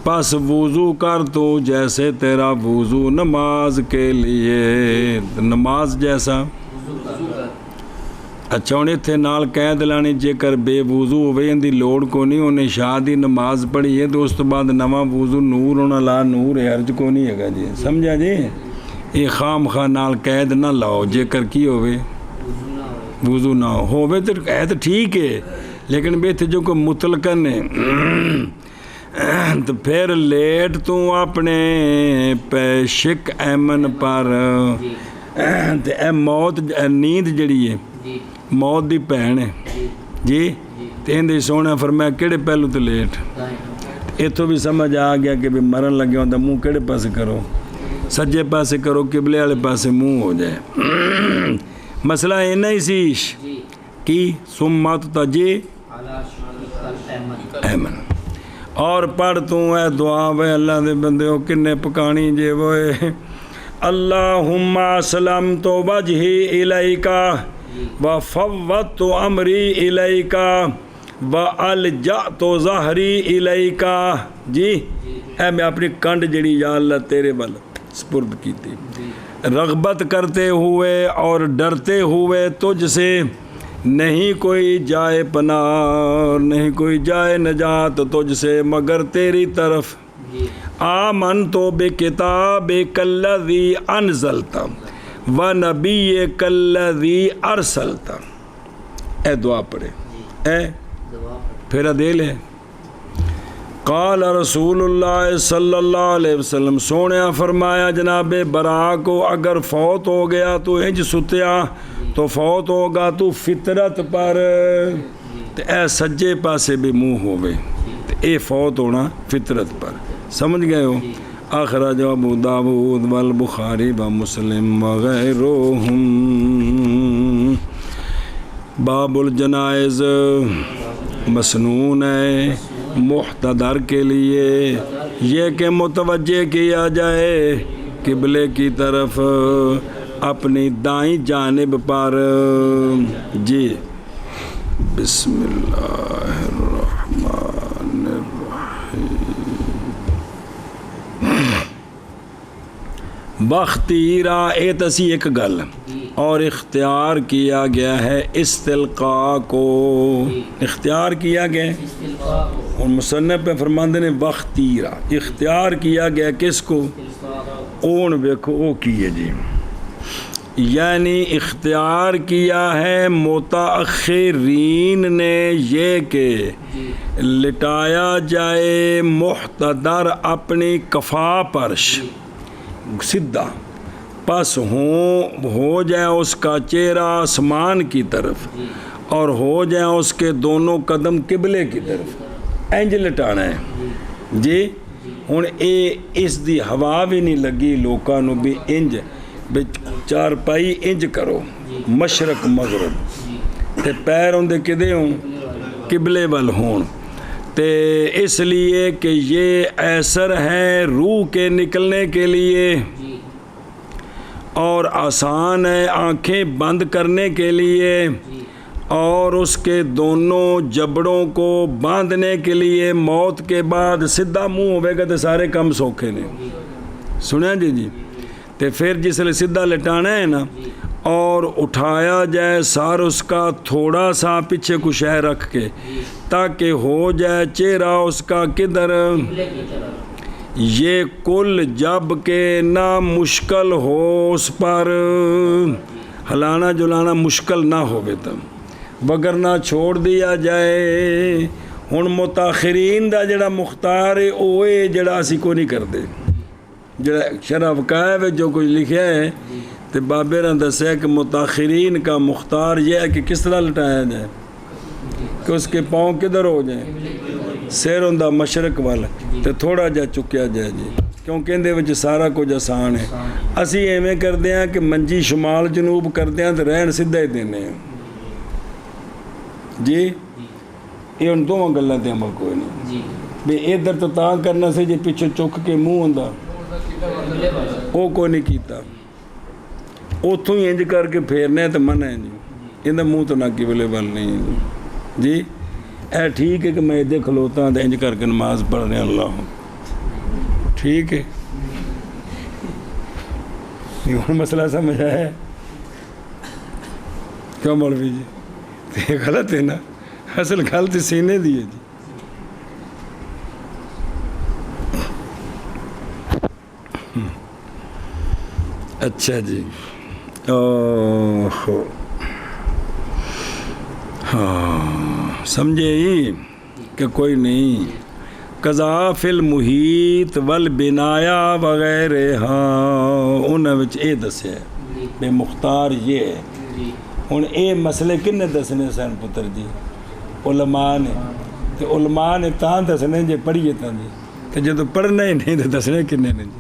[SPEAKER 2] پس وضو کر تو جیسے تیرا وضو نماز کے لیے، نماز جیسا۔ اچھا ہوں اتنے نال کہہ دلانی جے کر بے وضو ہوئے ان دی لوڑ کو نہیں، انہیں شاہ دی نماز پڑھی ہے تو اس تو بعد نواں وضو نور ہونا لا نور عرض کو نہیں ہے جی، سمجھا جی؟ یہ خام خواہ نال قید نہ لاؤ جے کر کی ہوئے وضو نہ ہوئے تو قید ٹھیک ہے، لیکن بیٹھے جو کوئی مطلقاً ہے تو پھر لیٹ تو اپنے شک ایمن پر تے اے موت نیند جڑی ہے موت دی بھین ہے جی، تے اندے سونا فرمایا کیڑے پہلو تو لیٹ، اتوں بھی سمجھ آ گیا کہ بھی مرن لگے ہوں تو منہ کیڑے پاسے کرو، سجے پاسے کرو قبلے والے پاسے منہ ہو جائے۔ مسئلہ اینا ہی سیش کی سمت تجی ایمن، اور پڑھ تو اے دعا وے اللہ دے بندے ہو کنے پکانی جے وے اللہم اسلمت وجہی الیکا وفوضت امری الیکا والجأت ظہری الیکا، جی اے میں اپنی کنڈ جڑی یا اللہ تیرے بل سپرد کی تھی، رغبت کرتے ہوئے اور ڈرتے ہوئے تجھ سے، نہیں کوئی جائے پناہ نہیں کوئی جائے نجات تجھ سے مگر تیری طرف، آمنت بکتابک الذی انزلت ونبیک الذی ارسلت۔ اے دعا پڑھے، اے پھر دے لے قال رسول اللہ صلی اللہ علیہ وسلم، سونے فرمایا جناب برا کو اگر فوت ہو گیا تو انج ستیا تو فوت ہوگا تو فطرت پر، تے اے سجے پاسے بھی منہ ہوئے تے اے فوت ہونا فطرت پر، سمجھ گئے ہو؟ اخرج ابو داود والبخاری ومسلم وغیرہم۔ باب الجنائز مسنون ہے محتدر کے لیے یہ کہ متوجہ کیا جائے قبلے کی طرف اپنی دائیں جانب پر، جی بسم اللہ الرحمن الرحیم۔ بختیرہ اے تسی ایک گل اور اختیار کیا گیا ہے استلقاء کو، اختیار کیا گیا ہے اور مصنف پہ فرماندے نے بختیرہ اختیار کیا گیا کس کو؟ اون بیکھو او کیے جی، یعنی اختیار کیا ہے متاخرین نے یہ کہ لٹایا جائے محتدر اپنی کفا پر سدھا، پس ہو جائے اس کا چہرہ آسمان کی طرف اور ہو جائے اس کے دونوں قدم قبلے کی طرف، انج لٹانا ہے جی۔ ہن اے اس دی ہوا بھی نہیں لگی لوکاں نو بھی انج چار پائی انج کرو مشرق مغرب تے پیر ہوندے کدے ہوں قبلے وال ہون، تے اس لیے کہ یہ ایسر ہے روح کے نکلنے کے لیے اور آسان ہے آنکھیں بند کرنے کے لیے اور اس کے دونوں جبڑوں کو باندھنے کے لیے، موت کے بعد سدھا منہ ہوئے گا تو سارے کم سوکھے نے، سنیا جی تے پھر جس لئے سدھا لٹانا ہے نا اور اٹھایا جائے سار اس کا تھوڑا سا پیچھے کو شہ رکھ کے تاکہ ہو جائے چہرہ اس کا کدھر، یہ کل جب کہ نہ مشکل ہو اس پر ہلانا جلانا مشکل نہ ہو تب وگرنہ چھوڑ دیا جائے۔ ہن متاخرین دا جڑا مختار ہے اوے جڑا اسی کو نہیں کردے، جڑا شرح وقائب جو کچھ لکھیا ہے تے بابے نے دسیا کہ متاخرین کا مختار یہ ہے کہ کس طرح لٹایا جائے کہ اس کے پاؤں کدھر ہو جائیں، سیر ہوندا مشرق وال تے تھوڑا جا چکیا جائے جی، کیونکہ اندے وچ سارا کچھ آسان ہے۔ اسی ایویں کردے ہیں کہ منجی شمال جنوب کردے ہیں تے رہن سدھا ہی دینے ہیں جی، یہ ان دونوں گلاں تے عمل کوئی نہیں بھی ادھر تو تاں کرنا سے جی پیچھے چک کے منہ ہوندا وہ کوئی نہیں کیتا، اتھوں ہی انج کر کے پھیرنے تو منع ہے جی، یہ منہ تو ناکی اویلیبل نہیں جی. اے ٹھیک ہے کہ میں ادھر کھلوتا ہوں تو انج کر کے نماز پڑھ رہے ہیں اللہ ٹھیک ہے. یہ مسئلہ سمجھ آیا کیوں مولوی جی؟ یہ غلط ہے نا، اصل غلطی سینے دی ہے جی. اچھا جی ہاں سمجھے ہی کہ کوئی نہیں. قضا فی المحیط والبنایا وغیرہ ہاں انہاں وچ اے دسیا بے مختار یہ ہے. ہن اے مسئلے کنے دسنے سن پتر جی؟ علماء نے. تے علماء نے تاں دسنے جے پڑھیے تاں جی، تے جدوں پڑھنا ہی نہیں تے دسنے کنے نے جی.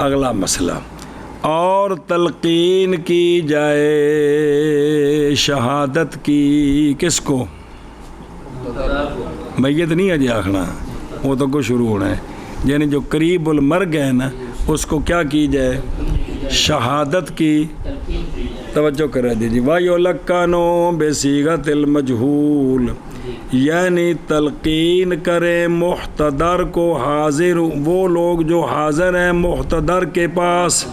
[SPEAKER 2] اگلا مسئلہ، اور تلقین کی جائے شہادت کی کس کو؟ میت نہیں اجے آخنا، وہ تو کو شروع ہونا ہے. یعنی جو قریب المرگ ہے نا اس کو کیا کی جائے؟ شہادت کی. توجہ کرا دیجیے. وَيُلَقَّنُ بِصِيغَةِ الْمَجْهُولِ یعنی تلقین کرے محتضر کو، حاضر وہ لوگ جو حاضر ہیں محتضر کے پاس.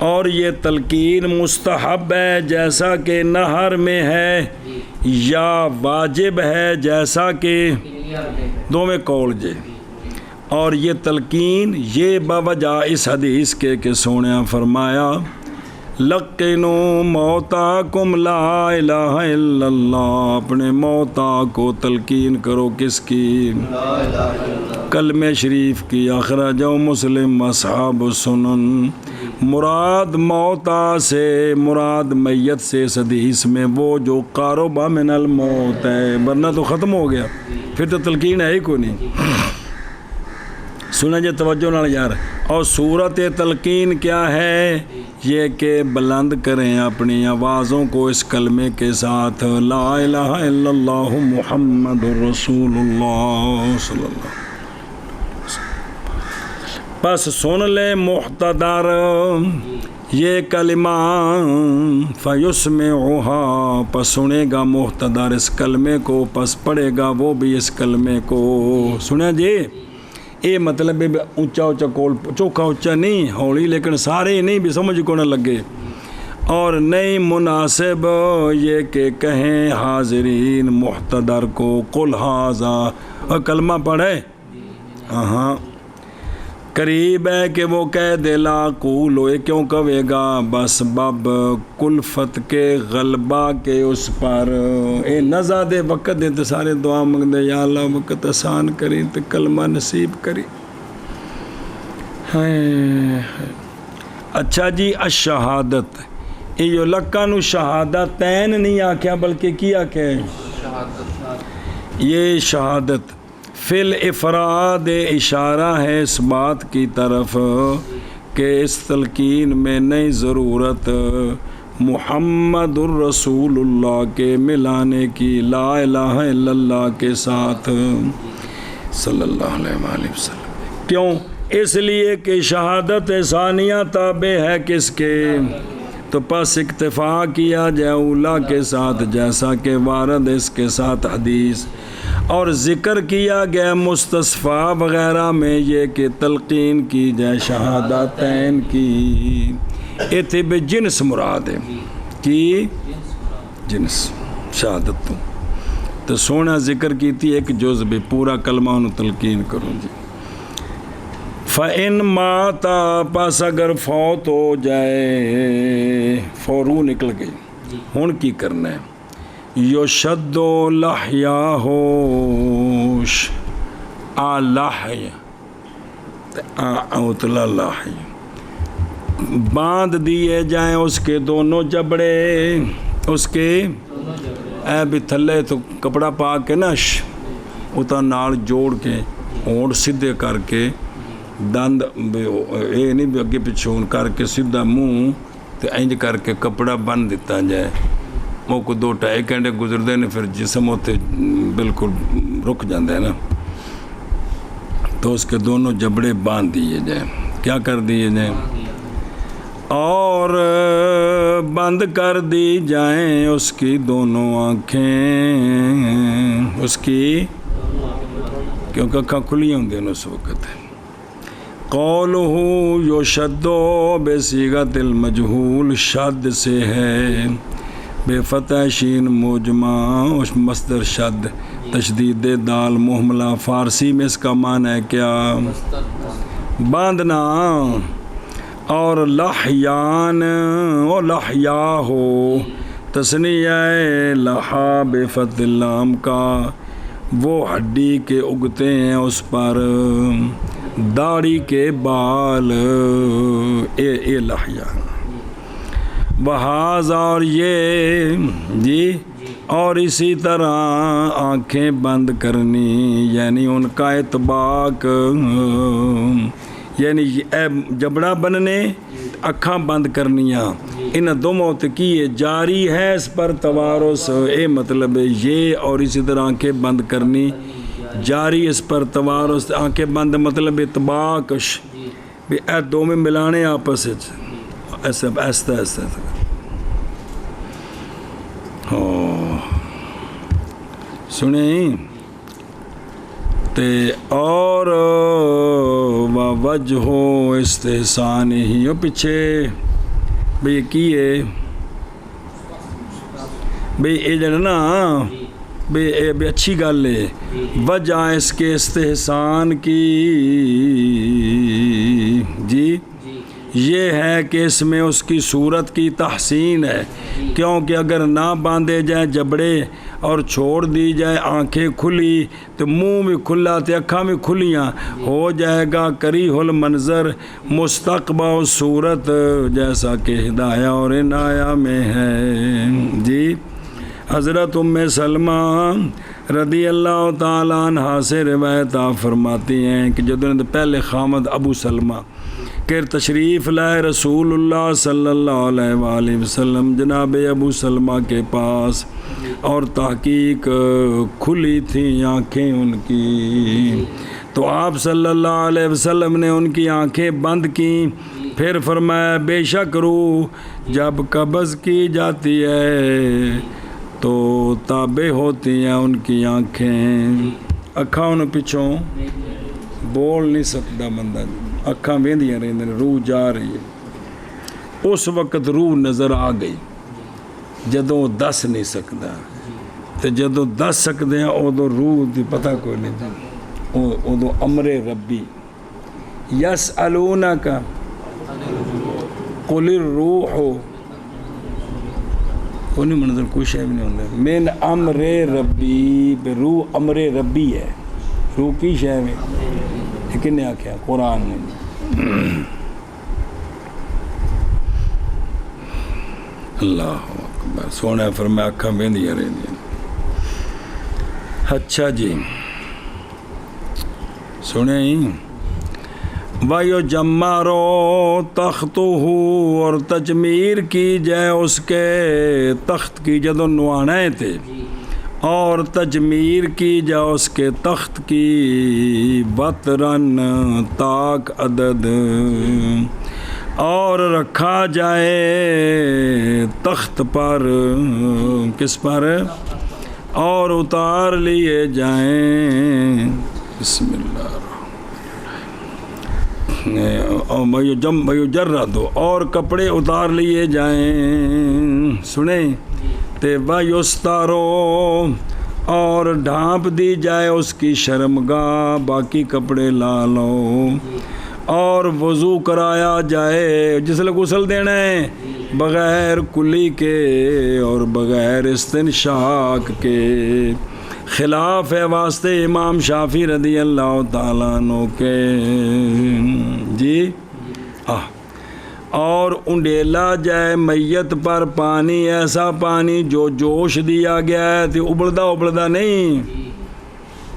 [SPEAKER 2] اور یہ تلقین مستحب ہے جیسا کہ نہر میں ہے، یا واجب ہے جیسا کہ دو میں قول جے. اور یہ تلقین یہ بوجہ اس حدیث کے کہ سونے فرمایا لقنوا موتاکم لا الہ الا اللہ، اپنے موتا کو تلقین کرو کس کی؟ کلمہ شریف کی. اخرجہ مسلم اصحاب السنن. مراد موتا سے مراد میت سے اس حدیث میں وہ جو قارب من الموت ہے، ورنہ تو ختم ہو گیا پھر تو تلقین ہے ہی کوئی نہیں. سنیں جی توجہ نال یار. اور صورت تلقین کیا ہے؟ یہ کہ بلند کریں اپنی آوازوں کو اس کلمے کے ساتھ لا الہ الا اللہ محمد رسول اللہ صلی اللہ علیہ وسلم. بس سن لے محتضر یہ کلمہ، فیسمعها پس سنے گا محتضر اس کلمے کو، پس پڑھے گا وہ بھی اس کلمے کو. سنیں جی یہ مطلب اونچا اونچا کول چوکھا اونچا نہیں ہولی، لیکن سارے نہیں بھی سمجھ کو نہ لگے. اور نہیں مناسب یہ کہ کہیں حاضرین محتضر کو قل ھذا، اور کلمہ پڑھے ہاں قریب ہے کہ وہ کہہ دے لا قولو، یہ کیوں کہے گا؟ بس باب کلفت کے غلبہ کے اس پر. اے نزا دے وقت دے تو سارے دعا منگ دے یا اللہ وقت آسان کریں تو کلمہ نصیب کری. اچھا جی الشہادت، یہ جو لکانو شہادتین نہیں آکھیا بلکہ کی آکھے یہ شہادت. فی الافراد اشارہ ہے اس بات کی طرف کہ اس تلقین میں نئی ضرورت محمد الرسول اللہ کے ملانے کی، لا الہ الا اللہ کے ساتھ صلی اللہ علیہ وآلہ وسلم. کیوں؟ اس لیے کہ شہادت ثانیہ تابع ہے کس کے؟ تو پس اکتفا کیا جائے اولا کے ساتھ جیسا کہ وارد اس کے ساتھ حدیث. اور ذکر کیا گیا مستصفیٰ وغیرہ میں یہ کہ تلقین کی جائے شہادتین کی. ایتھے بے جنس مراد ہے کی جنس شہادت تو سونا ذکر کی تھی ایک جز بھی پورا کلمہ انہوں تلقین کروں جی. فَإِن مَاتَ پس اگر فوت ہو جائے، فورو نکل گئی، ہون کی کرنا ہے؟ یشد لحیاہ لحی اوتلا لحی، باندھ دیے جائیں اس کے دونوں جبڑے، اس کے اے بھی تھلے تو کپڑا پا کے نش اتا نال جوڑ کے ہونٹ سدھے کر کے دند یہ نہیں بھی اگے پچھون کر کے سیدھا منہ تے انج کر کے کپڑا بن دیتا جائے. وہ کو 2-2.5 گھنٹے گزردے نے پھر جسم ہوتے بالکل رک جاندے نا، تو اس کے دونوں جبڑے باندھ دیے جائیں. کیا کر دیے جائیں؟ اور بند کر دی جائیں اس کی دونوں آنکھیں، اس کی کیونکہ اکھاں کھلی ہوندی ہیں اس وقت. قولہ یشدو بے صیغۃ المجہول، شد سے ہے بے فتح شین موجمہ، اس مصدر شد تشدید دال محملہ. فارسی میں اس کا معنی ہے کیا؟ باندھنا. اور لحیان و لحیا ہو تثنیہ لحا بے فتح اللام کا، وہ ہڈی کے اگتے ہیں اس پر داڑھی کے بال، اے لحیان. بہاز اور یہ جی، اور اسی طرح آنکھیں بند کرنی، یعنی ان کا اطباق، یعنی جبڑا بننے اکھاں بند کرنیاں، ان دو موت کی جاری ہے اس پر توارث. اے مطلب یہ اور اسی طرح آنکھیں بند کرنی جاری اس پر توارث. آنکھیں بند مطلب اطباق، اے دو میں ملانے آپس ایسا ایسا ایسا. سنیں تے اور وجہ استحسان ہی ہو پیچھے بھئی کی ہے بھئی اے جڑا نا بھئی اچھی گل ہے. وجہ اس کے استحسان کی جی یہ ہے کہ اس میں اس کی صورت کی تحسین ہے، کیونکہ اگر نہ باندھے جائیں جبڑے اور چھوڑ دی جائے آنکھیں کھلی تو منہ بھی کھلا تو اکھاں بھی کھلیاں ہو جائے گا کریہ المنظر مستقبہ صورت، جیسا کہ ہدایہ اور عنایہ میں ہے. جی حضرت ام سلمہ رضی اللہ تعالیٰ عنہ سے روایت فرماتی ہیں کہ جدوں پہلے خامد ابو سلمہ کہ تشریف لائے رسول اللہ صلی اللہ علیہ وآلہ وسلم جناب ابو سلمہ کے پاس، اور تحقیق کھلی تھیں آنکھیں ان کی، تو آپ صلی اللہ علیہ وسلم نے ان کی آنکھیں بند کیں. پھر فرمایا بے شک روح جب قبض کی جاتی ہے تو تابع ہوتی ہیں ان کی آنکھیں. اکھاں ان پچھوں بول نہیں سکتا بندہ، اکھاں ویندیاں رہندے نے، روح جا رہی ہے. اس وقت روح نظر آ گئی جدوں دس نہیں سکتا، تو جدوں دس سکتے ہیں ادو روح دی پتہ کوئی نہیں، ادو امر ربی. یسألونک قل الروح، کوئی نہیں منظر کوئی شے بھی نہیں ہوندے، من امر ربی، روح امر ربی ہے. روح کی شے میں لیکن نے آکھیا قرآن نے. اللہ اکبر. سونے فرمایا اکھاں ویندیاں رہندیاں. اچھا جی سنیں وَيُجَمَّرُ تَخْتُهُ، اور تجمیر کی جائے اس کے تخت کی، جدو نوانے تھے، اور تجمیر کی جائے اس کے تخت کی، وطرن تاک عدد، اور رکھا جائے تخت پر، کس پر؟ اور اتار لیے جائیں، بسم اللہ وَيُجَرَّدُ، اور کپڑے اتار لیے جائیں. سنیں تے وَيُسْتَرُ، اور ڈھانپ دی جائے اس کی شرمگاہ، باقی کپڑے لا لو. اور وضو کرایا جائے، جس لئے غسل دینا ہے بغیر کلی کے اور بغیر استنشاق کے. خلاف ہے واسطے امام شافعی رضی اللہ تعالیٰ عنہ کے. جی اور انڈیلا جائے میت پر پانی، ایسا پانی جو جوش دیا گیا ہے، تو ابلدا نہیں.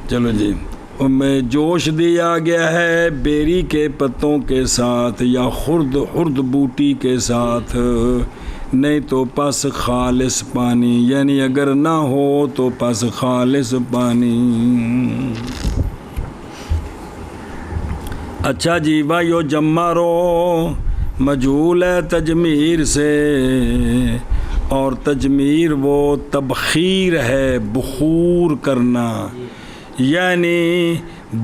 [SPEAKER 2] چلو جی میں جوش دیا گیا ہے بیری کے پتوں کے ساتھ یا خرد بوٹی کے ساتھ، نہیں تو پس خالص پانی، یعنی اگر نہ ہو تو پس خالص پانی. اچھا جی وَيُجَمَّرُ، مجہول ہے تجمیر سے، اور تجمیر وہ تبخیر ہے بخور کرنا، یعنی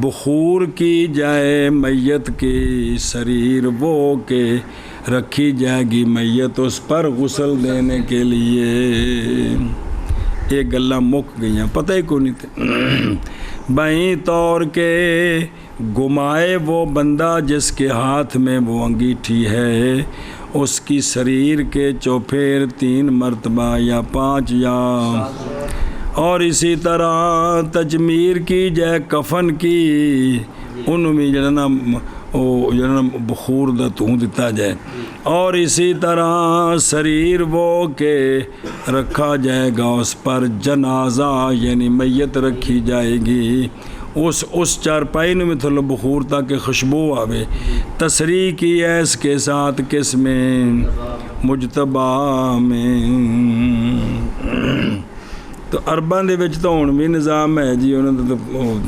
[SPEAKER 2] بخور کی جائے میت کی سریر وہ کہ رکھی جائے گی میت اس پر غسل دینے کے لیے۔ یہ گلاں مک گئیاں، پتہ ہی کوئی نہیں تھے۔ بائیں طور کے گمائے وہ بندہ جس کے ہاتھ میں وہ انگیٹھی ہے، اس کی سریر کے چوپھیر 3 مرتبہ یا 5 یا، اور اسی طرح تجمیر کی جائے کفن کی، ان میں جڑا بخور دا توں دیتا جائے، اور اسی طرح سریر وہ کہ رکھا جائے گا اس پر جنازہ، یعنی میت رکھی جائے گی اس چارپائی میں تھوڑا بخور تاکہ خوشبو آوے۔ تصریح کی ہے اس کے ساتھ کس میں؟ مجتبہ میں۔ تو عرباں دے وچ تو ہن بھی نظام ہے جی، انہوں نے تو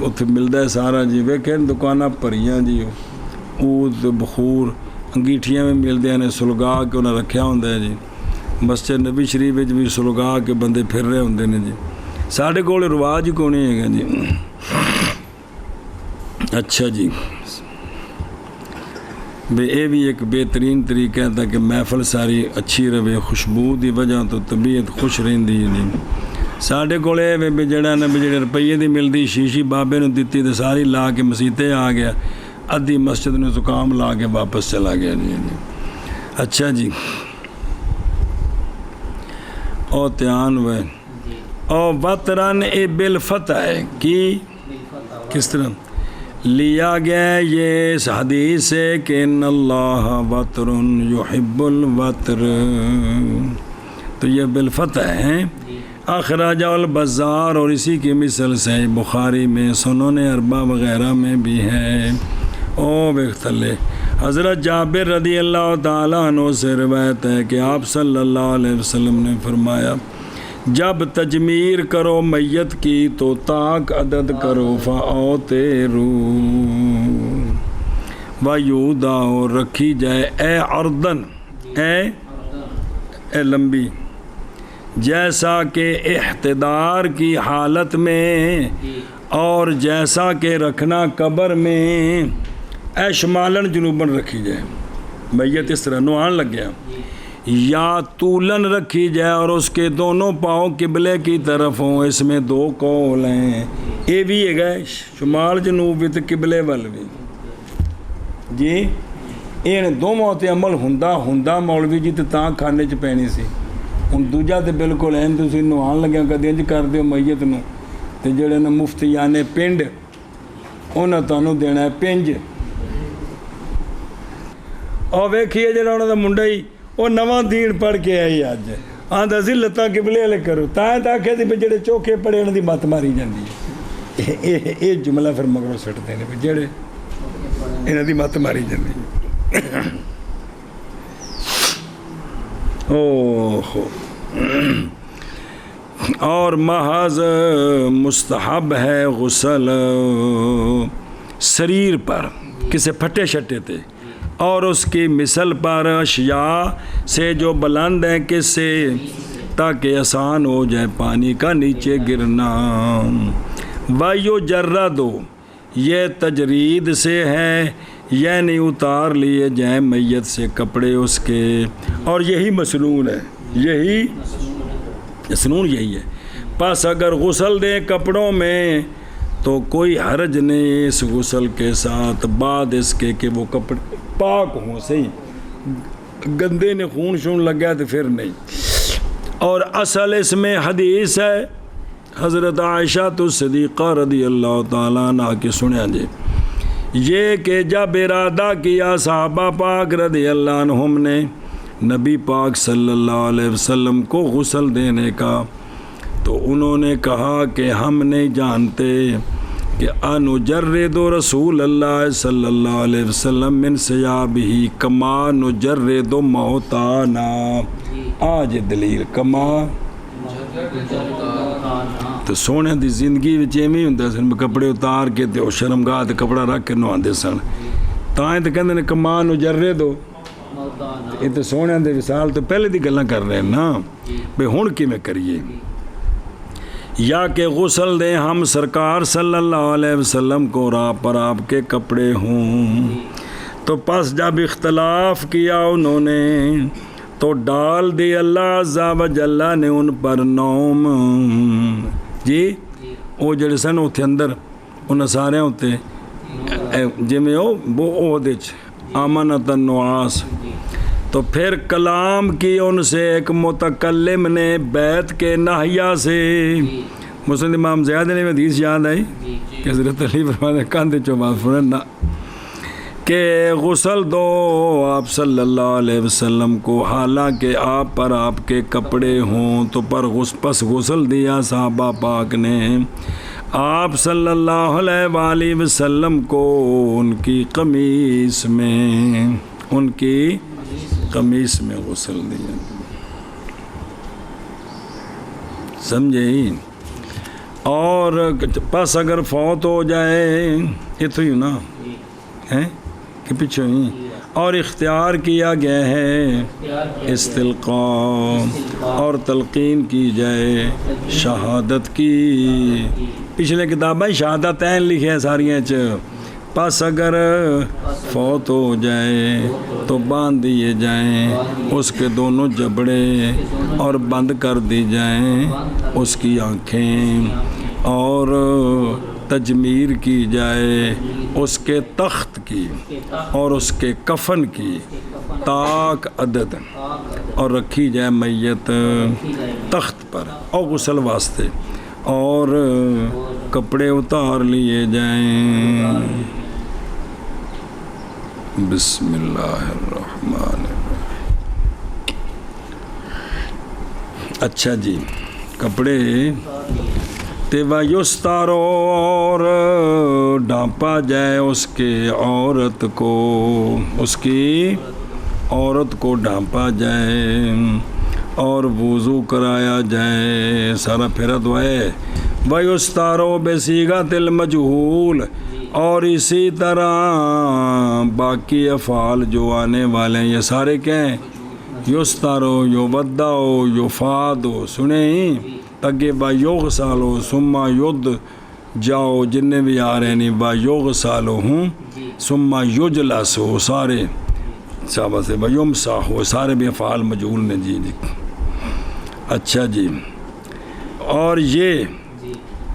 [SPEAKER 2] اتنے ملتا ہے سارا جی، ویکھیں دکاناں بھریاں جی، اود بخور انگیٹھیاں میں ملدے ہیں، سلگا کے انہیں رکھیا ہوندا ہے جی۔ مسجد نبی شریف وچ بھی سلگا کے بندے پھر رہے ہوندے نے جی، ساڈے کول رواج ہی کوئی نہیں ہے جی۔ اچھا جی، بے اے بھی ایک بہترین طریقہ ہے تاکہ محفل ساری اچھی رہے، خوشبو دی وجہ تو طبیعت خوش رہندی ہے جی۔ ساڈے کول اے بھی جڑا نا جڑے روپیے دی ملدی شیشی بابے نو دتی تے ساری لا کے مسیتے آ گیا، ادھی مسجد نے زکام لا کے واپس چلا گیا جی۔ اچھا جی، او دھیان ہوئے او وطرن اے بالفتح ہے کی کس طرح لیا گیا یہ اس حدیث سے کہ ان اللہ وطر یحب الوطر، تو یہ بالفتح ہے۔ اخراج البزار، اور اسی کی مثل سے بخاری میں، سنن اربعہ وغیرہ میں بھی ہے۔ او بختلے حضرت جابر رضی اللہ تعالیٰ عنہ سے روایت ہے کہ آپ صلی اللہ علیہ وسلم نے فرمایا، جب تجمیر کرو میت کی تو طاق عدد کرو فاوتروا ویودع، رکھی جائے اے عرضن، اے لمبی، جیسا کہ احتدار کی حالت میں، اور جیسا کہ رکھنا قبر میں، اے شمالن جنوبن رکھی جائے، میت اس طرح نوان لگ گیا، یا طولن رکھی جائے اور اس کے دونوں پاؤں قبلے کی طرف ہوں۔ اس میں 2 قول ہیں، یہ بھی ہے گئے شمال جنوب بھی تو قبلے وال بھی جی، یہ دونوں تے عمل ہوندا مولوی جی تے تاں کھانے چ پینی سی۔ ہن دوجا تے بالکل این تسی نوان لگیا کدی انج کر دیو میت نو، تے جڑے نے مفتیان پنڈ انہاں تانوں دینا ہے پنج۔ اور ویکھیے جڑا انہاں دا منڈا ہی وہ نواں دین پڑھ کے آئی اج آندا سی لتاں قبلے والے کرو، تاں آکھے سی جڑے چوکھے پڑے انہاں دی مت ماری جاندی ہے۔ یہ جملہ پھر مگروں سٹتے ہیں جڑے انہاں دی مت ماری جاندی ہے۔ اور محض مستحب ہے غسل سریر پر کسے پھٹے شٹے تھے، اور اس کی مثل پر اشیاء سے جو بلند ہیں کس سے، تاکہ آسان ہو جائے پانی کا نیچے گرنا۔ وایو جرد، یہ تجرید سے ہے، یعنی اتار لیے جائیں میت سے کپڑے اس کے، اور یہی مسنون ہے، یہی مسنون یہی ہے۔ پس اگر غسل دیں کپڑوں میں تو کوئی حرج نہیں اس غسل کے ساتھ، بعد اس کے کہ وہ کپڑے پاک ہوں، صحیح گندے نے خون شون لگا تو پھر نہیں۔ اور اصل اس میں حدیث ہے حضرت عائشہ صدیقہ رضی اللہ تعالیٰ عنہ کے سنیا جی، یہ کہ جب ارادہ کیا صحابہ پاک رضی اللہ عنہم نے نبی پاک صلی اللہ علیہ وسلم کو غسل دینے کا، تو انہوں نے کہا کہ ہم نہیں جانتے کہ انجرد رسول اللہ صلی اللہ علیہ وسلم من ثیابہ کما نجرد موتانا۔ آج دلیل کما تو سونے دی زندگی وچ ایویں ہوندا سن، کپڑے اتار کے تے شرمگاہ تے کپڑا رکھ کے نہاندے سن، تاں تے کہندے نے کما نجرد یہ تو سونے دے وصال تو پہلے دی گلاں کر رہے ہیں نا بھئی ہن کیویں کریے یا کہ غسل دیں ہم سرکار صلی اللہ علیہ وسلم کو راہ پر آپ کے کپڑے ہوں. تو پس جب اختلاف کیا انہوں نے تو ڈال دی اللہ عزا و جلہ نے ان پر نوم. جی وہ جڑے سن اتنے اندر انہیں سارے ہوتے جی میں وہ آمنت النعاس. تو پھر کلام کی ان سے ایک متکلم نے بیت کے ناحیہ سے. مسلم امام زیاد نے حدیث یاد آئی کہ حضرت علی فرماتے کاندھے چو بات فرنا کہ غسل دو آپ صلی اللہ علیہ وسلم کو حالانکہ آپ پر آپ کے کپڑے ہوں. تو پس غسل دیا صحابہ پاک نے آپ صلی اللہ علیہ وآلہ وسلم کو ان کی قمیص میں غسل دیا. سمجھے؟ اور پس اگر فوت ہو جائے یہ تو ہی نا ہے کہ پیچھے ہی اور اختیار کیا گیا ہے استلقاء اور تلقین کی جائے شہادت کی. پچھلے کتابیں شہادتین لکھے ہیں ساریاں پس اگر فوت ہو جائے تو باندھ دیے جائیں اس کے دونوں جبڑے اور بند کر دی جائیں اس کی آنکھیں اور تجمیر کی جائے اس کے تخت کی اور اس کے کفن کی تاک عدد اور رکھی جائے میت تخت پر اور غسل واسطے اور کپڑے اتار لیے جائیں. بسم اللہ الرحمن الرحیم. اچھا جی کپڑے تیوا یستارو اور ڈھانپا جائے اس کے عورت کو اس کی عورت کو ڈھانپا جائے اور وضو کرایا جائے. سارا پھیرا تو ہے وَيُسْتَارُ بِصِيغَةِ الْمَجْهُولِ اور اسی طرح باقی افعال جو آنے والے ہیں یہ سارے کیا ہیں یستارو یودعو یفادو. سنیں تاکہ با یغسالو ثم ید جاؤ جننے بھی آ رہے نہیں با یغسالو ہوں ثم یجلسو سارے صحابہ سے با یمساحو سارے بھی افعال مجہول نے. جی اچھا جی اور یہ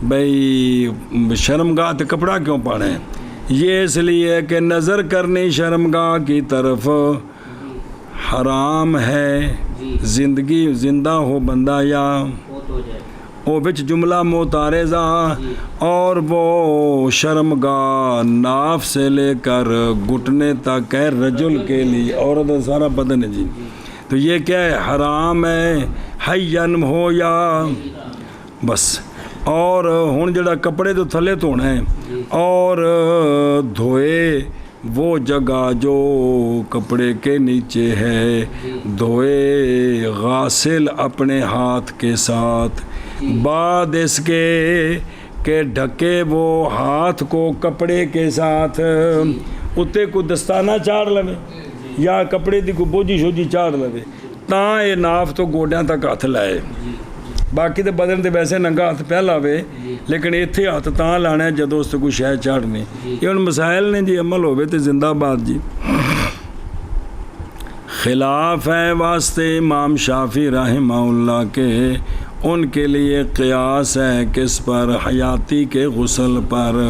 [SPEAKER 2] بھئی شرمگاہ تے کپڑا کیوں پڑھیں یہ اس لیے کہ نظر کرنی شرمگاہ کی طرف حرام ہے. زندگی زندہ ہو بندہ یا وہ بچ جملہ معتارضہ اور وہ شرمگاہ ناف سے لے کر گھٹنے تک ہے رجل کے لیے عورت سارا بدن ہے. جی تو یہ کیا ہے حرام ہے حین ہو یا بس. اور ہن جڑا کپڑے تو تھلے دھونا ہے اور دھوئے وہ جگہ جو کپڑے کے نیچے ہے دھوئے غاسل اپنے ہاتھ کے ساتھ بعد اس کے کہ ڈھکے وہ ہاتھ کو کپڑے کے ساتھ اتے کو دستانہ چاڑ لوے یا کپڑے دی کو بوجھی شوجھی چاڑ لوے تاں یہ ناف تو گوڈیاں تک ہاتھ لائے. باقی تو بدن تے ویسے ننگا ہاتھ پہ لاوے لیکن اتنے ہاتھ تاں لانا ہے جدو اس سے کوئی شے چاڑنی. یہ ان مسائل نے جی عمل ہوئے تو زندہ باد. جی خلاف ہے واسطے امام شافعی رحمہ اللہ کے ان کے لیے قیاس ہے کس پر حیاتی کے غسل پر.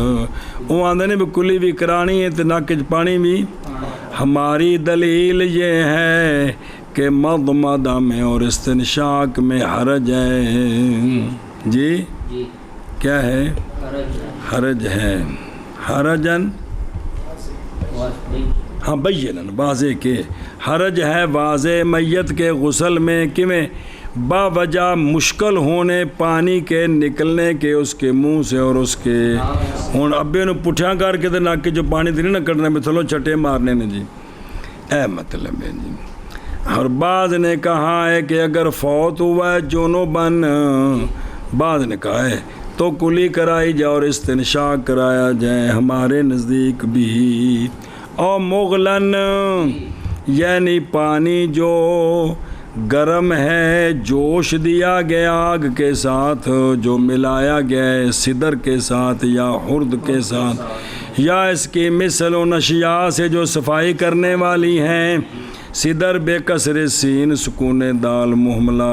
[SPEAKER 2] وہ آندھے نے بھی کلی بھی کرانی ہے تو ناکج پانی بھی. ہماری دلیل یہ ہے کہ مضمضہ میں اور استنشاق میں حرج ہے. جی کیا ہے حرج ہے حرجن ہاں بینن واضح کے حرج ہے واضح میت کے غسل میں کیویں با وجہ مشکل ہونے پانی کے نکلنے کے اس کے منہ سے اور اس کے ہوں ابے نو پٹھیاں کر کے نک کے جو پانی تھی نہ کٹنے میں تھلو چھٹے مارنے نے. جی اے مطلب ہے. جی اور بعض نے کہا ہے کہ اگر فوت ہوا ہے جنوباً بعض نے کہا ہے تو کلی کرائی جائے اور استنشاق کرایا جائے ہمارے نزدیک بھی. اور مغلن یعنی پانی جو گرم ہے جوش دیا گیا آگ کے ساتھ، جو ملایا گیا ہے سدر کے ساتھ یا خرد کے ساتھ، یا اس کی مثل و نشیا سے جو صفائی کرنے والی ہیں۔ سدر بے کسر سین سکون دال محملہ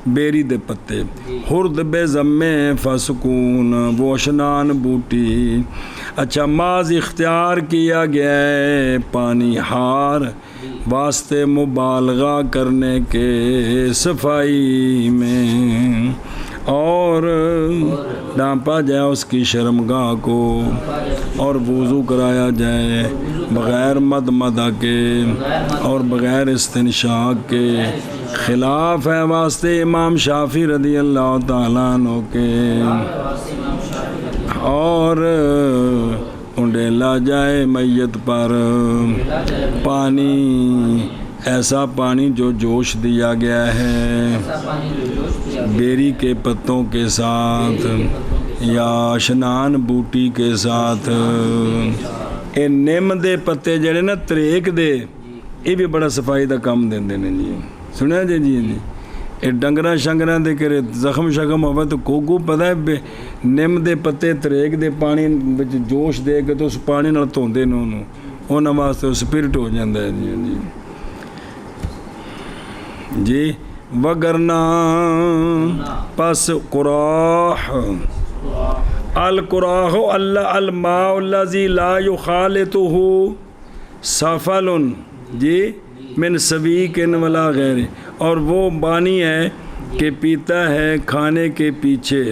[SPEAKER 2] بیری دے پتے، خرد بے ضمے فسکون وہ اشنان بوٹی۔ اچھا، ماض اختیار کیا گیا ہے پانی ہار واسطے مبالغہ کرنے کے صفائی میں، اور ڈانپا جائے اس کی شرمگاہ کو، اور وضو کرایا جائے بغیر مدمدہ کے اور بغیر استنشاق کے۔ خلاف ہے واسطے امام شافعی رضی اللہ تعالیٰ عنہ کے، اور انڈیلا جائے میت پر پانی، ایسا پانی جو جوش دیا گیا ہے بیری کے پتوں کے ساتھ یا اشنان بوٹی کے ساتھ۔ اے نیم دے پتے جڑے نا تریک دے، یہ بھی بڑا صفائی دا کام دیندے نے جی، سنیا جی جی جی۔ یہ ڈنگراں شنگراں دے کرے زخم شگم ہوئے تو کوکو پتہ ہے نیم دے پتے تریک دے پانی وچ جوش دے کے تو اس پانی نال دھوندے نے انہوں، انہاں واسطے سپرٹ ہو جاندا ہے جی جی جی۔ وگرنا پس قراح، القراح الماء الذی لا یخالطہ سفل جی من سویق ولا غیر، اور وہ پانی ہے کہ پیتا ہے کھانے کے پیچھے،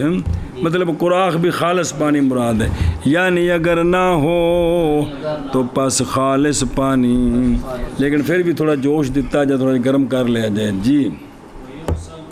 [SPEAKER 2] مطلب قراخ بھی خالص پانی مراد ہے، یعنی اگر نہ ہو تو پس خالص پانی، لیکن پھر بھی تھوڑا جوش دیتا جائے، تھوڑا گرم کر لیا جائے جی۔